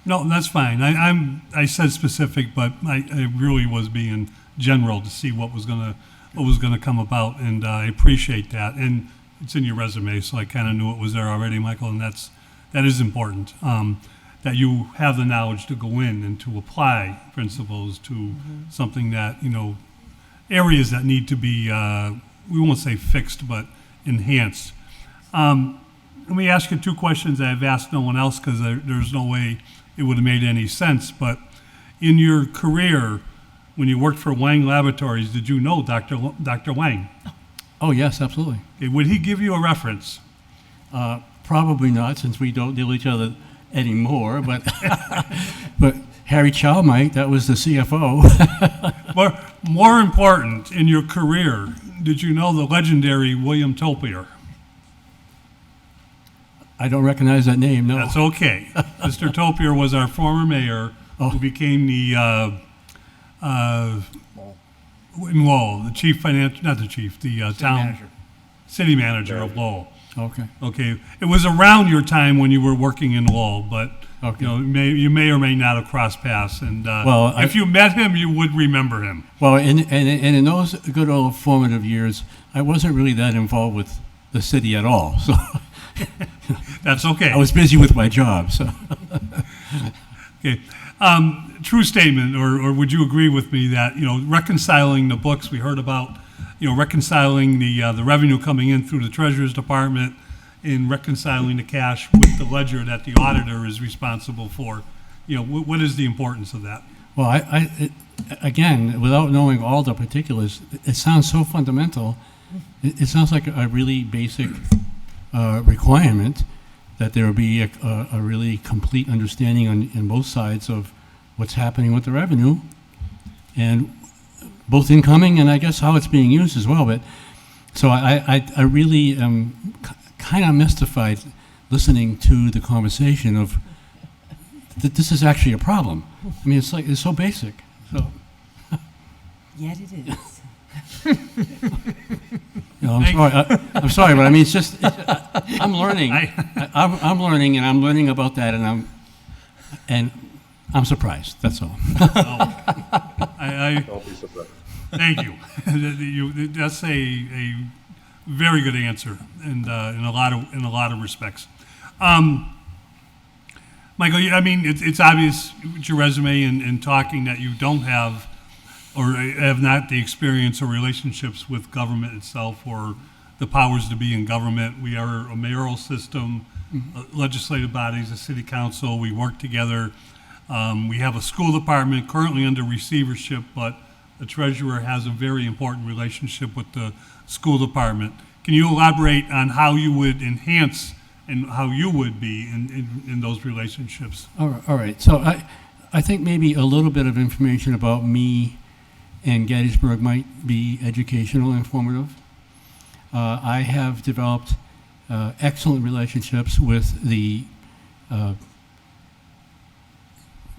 No, that's fine. I said specific, but I really was being general to see what was gonna come about, and I appreciate that. And it's in your resume, so I kind of knew it was there already, Michael, and that is important. That you have the knowledge to go in and to apply principles to something that areas that need to be we won't say fixed, but enhanced. Let me ask you two questions that I've asked no one else because there's no way it would have made any sense. But in your career, when you worked for Wang Laboratories, did you know Dr. Wang? Oh, yes, absolutely. Okay, would he give you a reference? Probably not, since we don't deal with each other anymore. But but Harry Chow might. That was the CFO. But more important, in your career, did you know the legendary William Topier? I don't recognize that name, no. That's okay. Mr. Topier was our former mayor who became the in Lowell, the chief financial, not the chief, the town manager. city manager of Lowell. Okay. Okay, it was around your time when you were working in Lowell, but Okay. you may or may not have crossed paths. And Well, if you met him, you would remember him. Well, in those good old formative years, I wasn't really that involved with the city at all. So That's okay. I was busy with my job. So Okay. True statement, or would you agree with me that, reconciling the books we heard about, reconciling the revenue coming in through the Treasurer's Department and reconciling the cash with the ledger that the auditor is responsible for? What is the importance of that? well, again, without knowing all the particulars, it sounds so fundamental. It sounds like a really basic requirement that there be a really complete understanding on both sides of what's happening with the revenue, and both incoming and I guess how it's being used as well. But so I really am kind of mystified listening to the conversation of that this is actually a problem. I mean, it's so basic. So Yet it is. I'm sorry, but I mean, it's just I'm learning. I'm learning, and I'm learning about that, and I'm surprised. That's all. Don't be surprised. Thank you. That's a very good answer, and in a lot of respects. Michael, I mean, it's obvious with your resume and talking that you don't have or have not the experience or relationships with government itself or the powers to be in government. We are a mayoral system, legislative bodies, a city council. We work together. We have a school department currently under receivership, but the treasurer has a very important relationship with the school department. Can you elaborate on how you would enhance and how you would be in those relationships? All right. So I think maybe a little bit of information about me and Gettysburg might be educational and informative. I have developed excellent relationships with the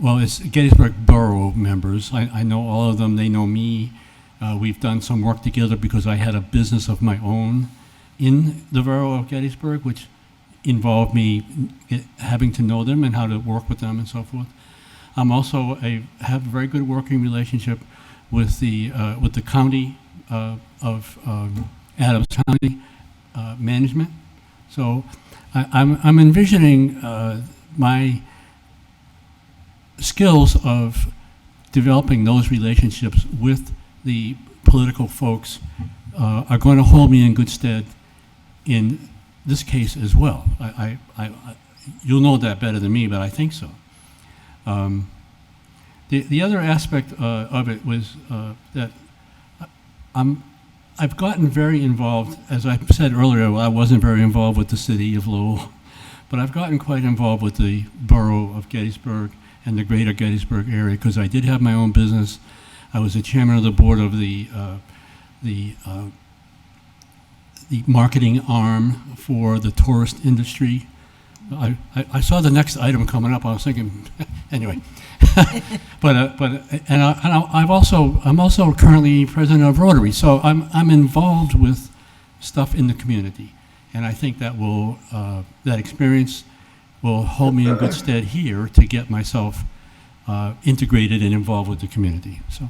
it's Gettysburg Borough members. I know all of them. They know me. We've done some work together because I had a business of my own in the borough of Gettysburg, which involved me having to know them and how to work with them and so forth. I'm also have a very good working relationship with the county of Adams County management. So I'm envisioning my skills of developing those relationships with the political folks are going to hold me in good stead in this case as well. You'll know that better than me, but I think so. The other aspect of it was that I've gotten very involved, as I said earlier, I wasn't very involved with the city of Lowell, but I've gotten quite involved with the borough of Gettysburg and the greater Gettysburg area because I did have my own business. I was the chairman of the board of the marketing arm for the tourist industry. I saw the next item coming up. I was thinking, anyway. I'm also currently president of Rotary, so I'm involved with stuff in the community, and I think that that experience will hold me in good stead here to get myself integrated and involved with the community. So.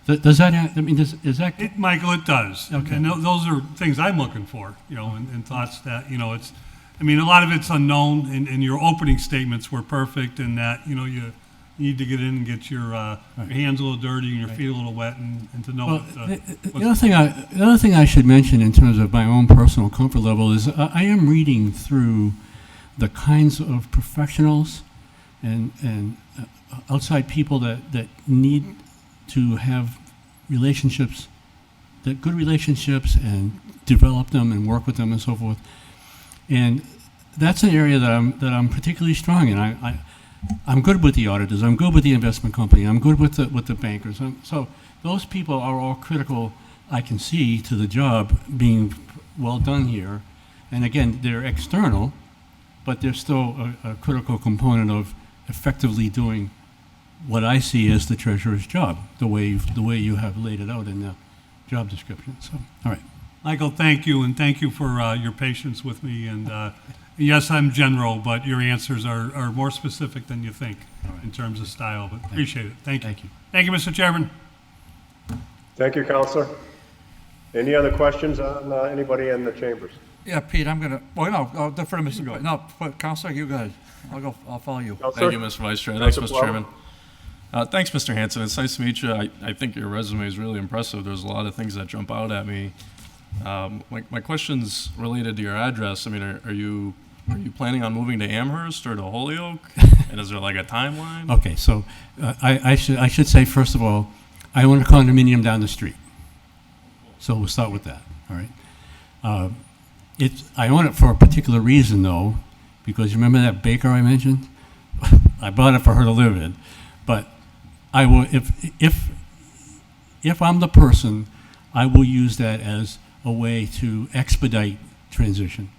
Does that? I mean, is that? Michael, it does. Okay. And those are things I'm looking for, and thoughts that, it's, I mean, a lot of it's unknown, and your opening statements were perfect in that, you need to get in and get your hands a little dirty and your feet a little wet and to know the other thing I should mention in terms of my own personal comfort level is I am reading through the kinds of professionals and outside people that need to have relationships, good relationships, and develop them and work with them and so forth. And that's an area that I'm particularly strong in. I'm good with the auditors. I'm good with the investment company. I'm good with the bankers. So those people are all critical, I can see, to the job being well done here. And again, they're external, but they're still a critical component of effectively doing what I see as the treasurer's job, the way you have laid it out in the job description. So, all right. Michael, thank you, and thank you for your patience with me. And yes, I'm general, but your answers are more specific than you think in terms of style. But appreciate it. Thank you. Thank you. Thank you, Mr. Chairman. Thank you, Counselor. Any other questions on anybody in the chambers? Yeah, Pete, I'm gonna, well, no, I'll defer to Mr. No, Counselor, you go ahead. I'll follow you. Counselor? Thank you, Mr. Vice Chair. Thanks, Counselor Mr. Chairman. Thanks, Mr. Hanson. It's nice to meet you. I think your resume is really impressive. There's a lot of things that jump out at me. My question's related to your address. I mean, are you planning on moving to Amherst or to Holyoke? And is there like a timeline? Okay, so I should say, first of all, I own a condominium down the street. So we'll start with that, all right? I own it for a particular reason, though, because you remember that baker I mentioned? I bought it for her to live in. But I will, if I'm the person, I will use that as a way to expedite transition.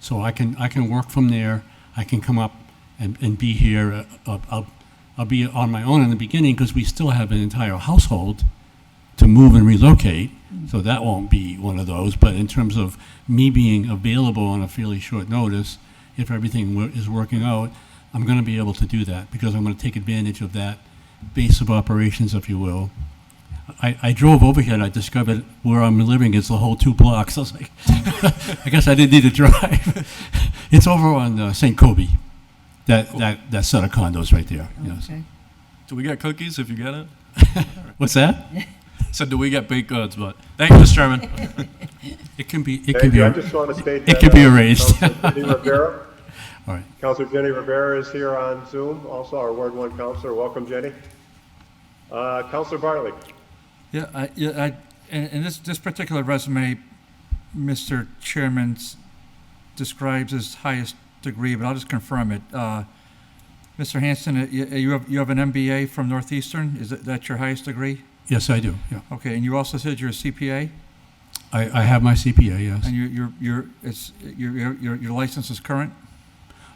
So I can work from there. I can come up and be here. I'll be on my own in the beginning because we still have an entire household to move and relocate. So that won't be one of those. But in terms of me being available on a fairly short notice, if everything is working out, I'm going to be able to do that because I'm going to take advantage of that base of operations, if you will. I drove over here and I discovered where I'm living is the whole 2 blocks. I was like, I guess I didn't need to drive. It's over on St. Kobe, that set of condos right there. Yes. Okay. Do we get cookies if you get it? What's that? So do we get baked goods? But thank you, Mr. Chairman. It can be. Thank you. I just want to state that. It can be erased. Councilor Jenny Rivera. All right. Councilor Jenny Rivera is here on Zoom, also our Ward 1 Councilor. Welcome, Jenny. Councilor Bartley. And this particular resume, Mr. Chairman describes as highest degree, but I'll just confirm it. Mr. Hanson, you have an MBA from Northeastern. Is that your highest degree? Yes, I do. Yeah. Okay, and you also said you're a CPA. I have my CPA. Yes. And your license is current.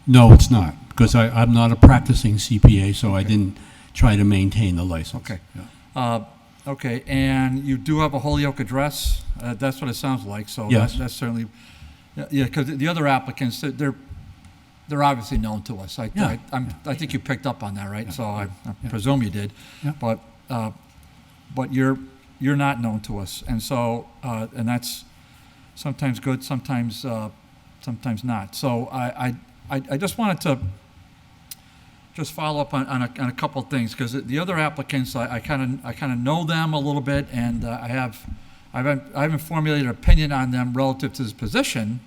No, it's not because I'm not a practicing CPA, so I didn't try to maintain the license. Okay. Yeah. Okay, and you do have a Holyoke address. That's what it sounds like. So yes. That's certainly, yeah. Because the other applicants, they're obviously known to us. I think you picked up on that, right? Yeah. So I presume you did. Yeah. But you're not known to us, and so and that's sometimes good, sometimes not. So I just wanted to just follow up on a couple of things because the other applicants I kind of know them a little bit, and I haven't formulated an opinion on them relative to this position,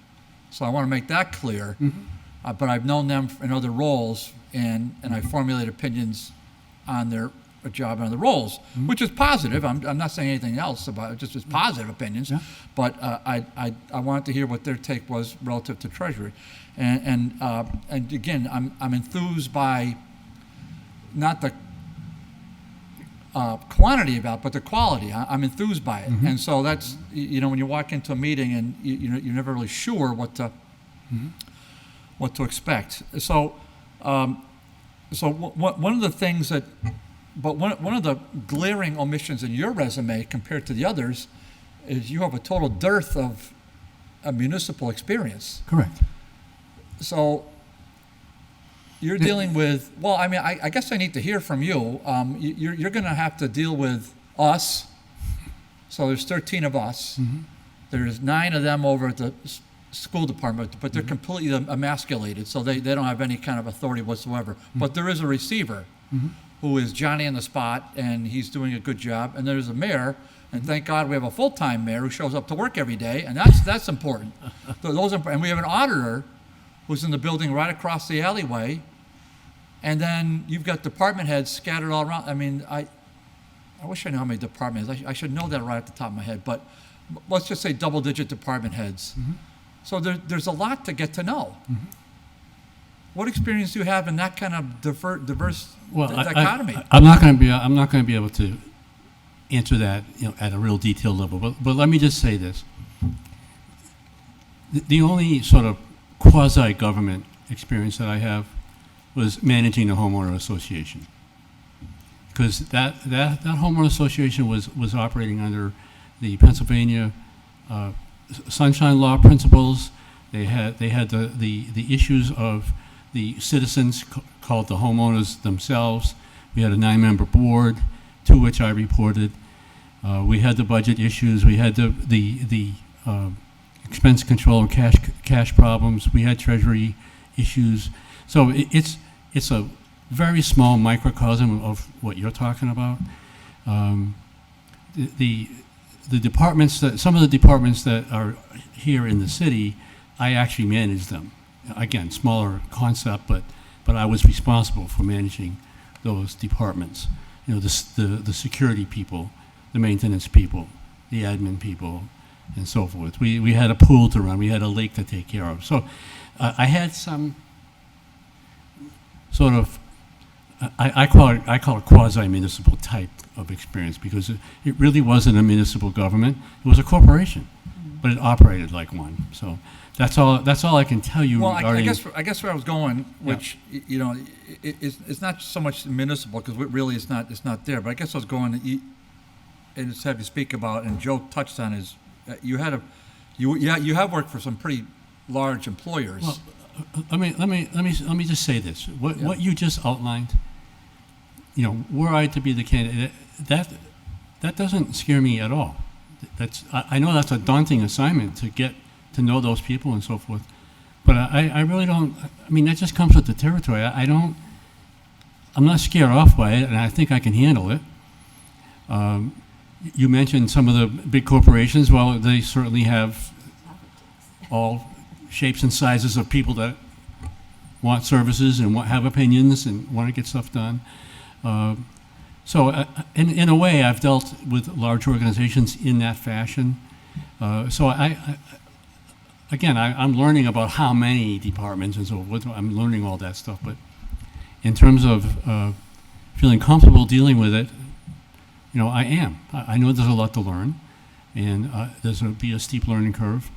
so I want to make that clear. Mm-hmm. But I've known them in other roles, and I formulate opinions on their job and other roles, mm-hmm. which is positive. I'm not saying anything else about it, just positive opinions. Yeah. But I wanted to hear what their take was relative to Treasury. And again, I'm enthused by not the quantity about, but the quality. I'm enthused by it, mm-hmm. and so that's when you walk into a meeting and you're never really sure what to expect. So one of the things that, but one of the glaring omissions in your resume compared to the others is you have a total dearth of a municipal experience. Correct. So you're dealing with, well, I mean, I guess I need to hear from you. You're going to have to deal with us. So there's 13 of us. Mm-hmm. There's 9 of them over at the school department, but they're mm-hmm. completely emasculated, so they don't have any kind of authority whatsoever. Mm-hmm. But there is a receiver mm-hmm. who is Johnny on the spot, and he's doing a good job. And there's a mayor, and thank God we have a full-time mayor who shows up to work every day, and that's important. And we have an auditor who's in the building right across the alleyway, and then you've got department heads scattered all around. I mean, I wish I knew how many department heads. I should know that right at the top of my head, but let's just say double-digit department heads. Mm-hmm. So there's a lot to get to know. Mm-hmm. What experience do you have in that kind of diverse dichotomy? I'm not going to be able to answer that at a real detailed level. But let me just say this: the only sort of quasi-government experience that I have was managing a homeowner association, because that homeowner association was operating under the Pennsylvania sunshine law principles. They had the issues of the citizens called the homeowners themselves. We had a 9-member board, to which I reported. We had the budget issues. We had the expense control and cash problems. We had treasury issues. So it's a very small microcosm of what you're talking about. The departments some of the departments that are here in the city, I actually manage them. Again, smaller concept, but I was responsible for managing those departments. You know, the security people, the maintenance people, the admin people, and so forth. We had a pool to run. We had a lake to take care of. So I had some sort of, I call it quasi-municipal type of experience, because it really wasn't a municipal government. It was a corporation, but it operated like one. So that's all I can tell you. Well, regarding, I guess where I was going, which you know, it's not so much municipal, because really it's not there. But I guess I was going, and just have you speak about, and Joe touched on, is you have worked for some pretty large employers. Well, let me just say this. What you just outlined, you know, were I to be the candidate, that doesn't scare me at all. I know that's a daunting assignment to get to know those people and so forth, but I really don't. I mean, that just comes with the territory. I'm not scared off by it, and I think I can handle it. You mentioned some of the big corporations. Well, they certainly have all shapes and sizes of people that want services and have opinions and want to get stuff done. So in a way, I've dealt with large organizations in that fashion. So I'm learning about how many departments and so forth. I'm learning all that stuff. But in terms of feeling comfortable dealing with it, you know, I am. I know there's a lot to learn, and there's going to be a steep learning curve.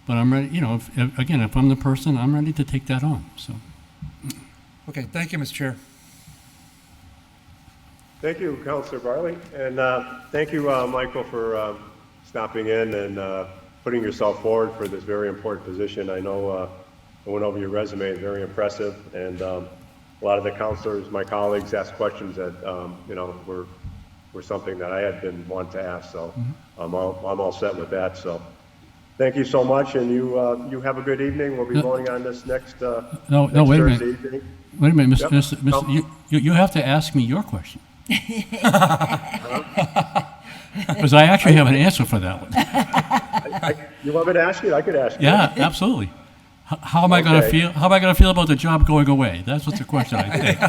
But I'm ready, you know, if I'm the person, I'm ready to take that on. So. Okay, thank you, Mr. Chair. Thank you, Councilor Bartley, and thank you, Michael, for stopping in and putting yourself forward for this very important position. I know I went over your resume; it's very impressive, and a lot of the councilors, my colleagues, asked questions that you know were something that I had been wanting to ask. So I'm all set with that. So. Thank you so much, and you have a good evening. We'll be voting on this next wait a minute. evening. Wait a minute, Yep. Mr. You have to ask me your question. Because I actually have an answer for that one. You want me to ask you? I could ask you. Yeah, absolutely. How am I going to feel? How am I going to feel about the job going away? That's what's the question, I think.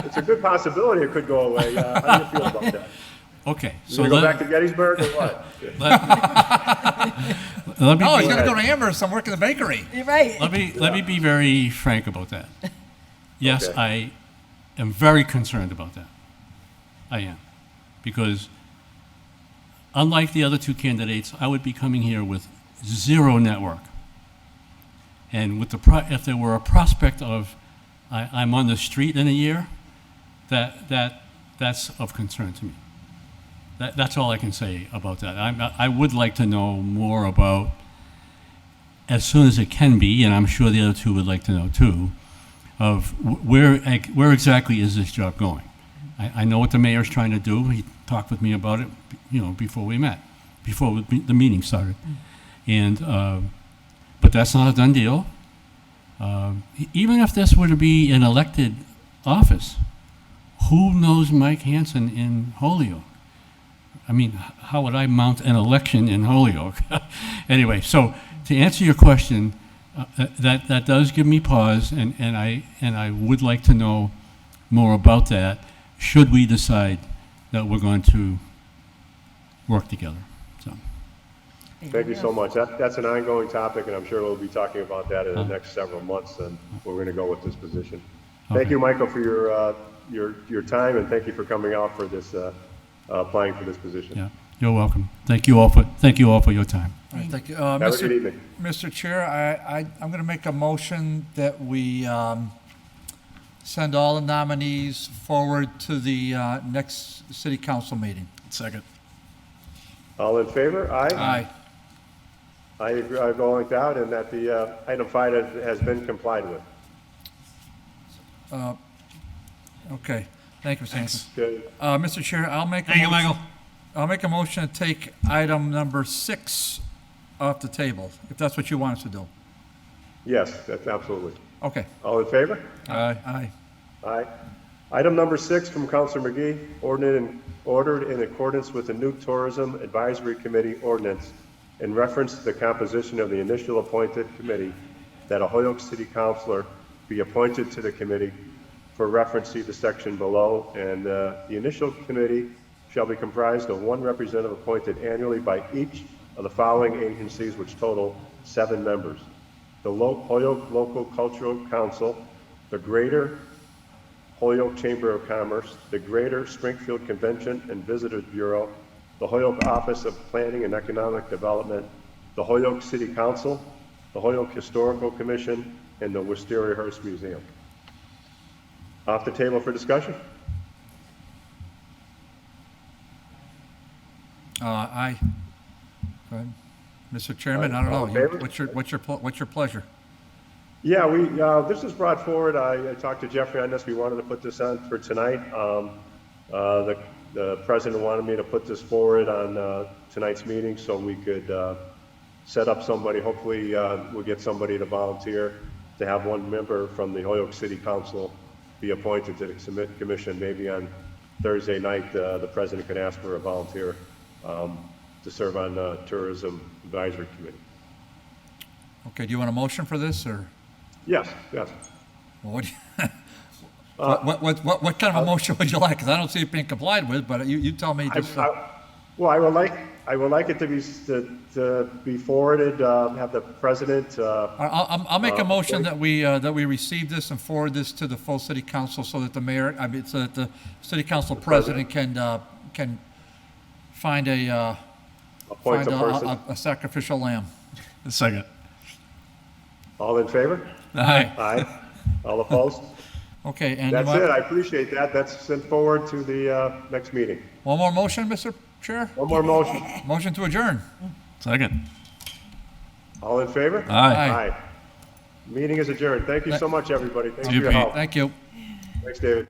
It's a good possibility it could go away. How do you feel about that? Okay, So go back to Gettysburg or what? Let me He's going to go to Amherst. I'm working in the bakery. You're right. Let me be very frank about that. Yes, Okay. I am very concerned about that. I am, because unlike the other two candidates, I would be coming here with zero network, and with if there were a prospect of I'm on the street in a year, that's of concern to me. That's all I can say about that. I would like to know more about, as soon as it can be, and I'm sure the other two would like to know too, of where exactly is this job going. I know what the mayor's trying to do. He talked with me about it, you know, before we met, before the meeting started, and but that's not a done deal. Even if this were to be an elected office, who knows Mike Hansen in Holyoke? I mean, how would I mount an election in Holyoke? Anyway, so to answer your question, that does give me pause, and I would like to know more about that, should we decide that we're going to work together. So. Thank you so much. That's an ongoing topic, and I'm sure we'll be talking about that in the next several months, and we're going to go with this position. Thank you, Michael, for your time, and thank you for coming out for this. Applying for this position. Yeah, you're welcome. Thank you all for your time. All right, thank you. Have a good evening. Mr. Chair, I'm going to make a motion that we send all the nominees forward to the next city council meeting. Second. All in favor? Aye? Aye. I agree, I go like that, and that the item 5 has been complied with. Okay, thank you, Mr. Hanson. Good. Mr. Chair, I'll make a Thank you, motion. Michael. I'll make a motion to take item number 6 off the table, if that's what you want us to do. Yes, that's absolutely. Okay. All in favor? Aye. Aye. Item number 6 from Councilor McGee, ordered in accordance with the new Tourism Advisory Committee ordinance in reference to the composition of the initial appointed committee, that a Holyoke City Councilor be appointed to the committee. For reference, see the section below, and the initial committee shall be comprised of 1 representative appointed annually by each of the following agencies, which total 7 members. The Holyoke Local Cultural Council, the Greater Holyoke Chamber of Commerce, the Greater Springfield Convention and Visitors Bureau, the Holyoke Office of Planning and Economic Development, the Holyoke City Council, the Holyoke Historical Commission, and the Wisteria Hearst Museum. Off the table for discussion? Aye. Go ahead. Mr. Chairman, I don't All in know, favor? what's your pleasure? Yeah, this was brought forward. I talked to Jeffrey on this. We wanted to put this on for tonight. The president wanted me to put this forward on tonight's meeting so we could set up somebody. Hopefully, we'll get somebody to volunteer to have 1 member from the Holyoke City Council be appointed to the commission. Maybe on Thursday night, the president can ask for a volunteer to serve on the Tourism Advisory Committee. Okay, do you want a motion for this, or? Yes. Well, what, what kind of a motion would you like? Because I don't see it being complied with, but you tell me. Just, Well, I would like it to be forwarded. Have the president. I'll make a motion that we receive this and forward this to the full city council, so that the mayor, so that the city council president can find a sacrificial lamb. A second. All in favor? Aye. Aye. All opposed? Okay, and That's it. I appreciate that. That's sent forward to the next meeting. One more motion, Mr. Chair? One more motion. Motion to adjourn. Second. All in favor? Aye. Meeting is adjourned. Thank you so much, everybody. Thanks for your help. Thank you. Thanks, David.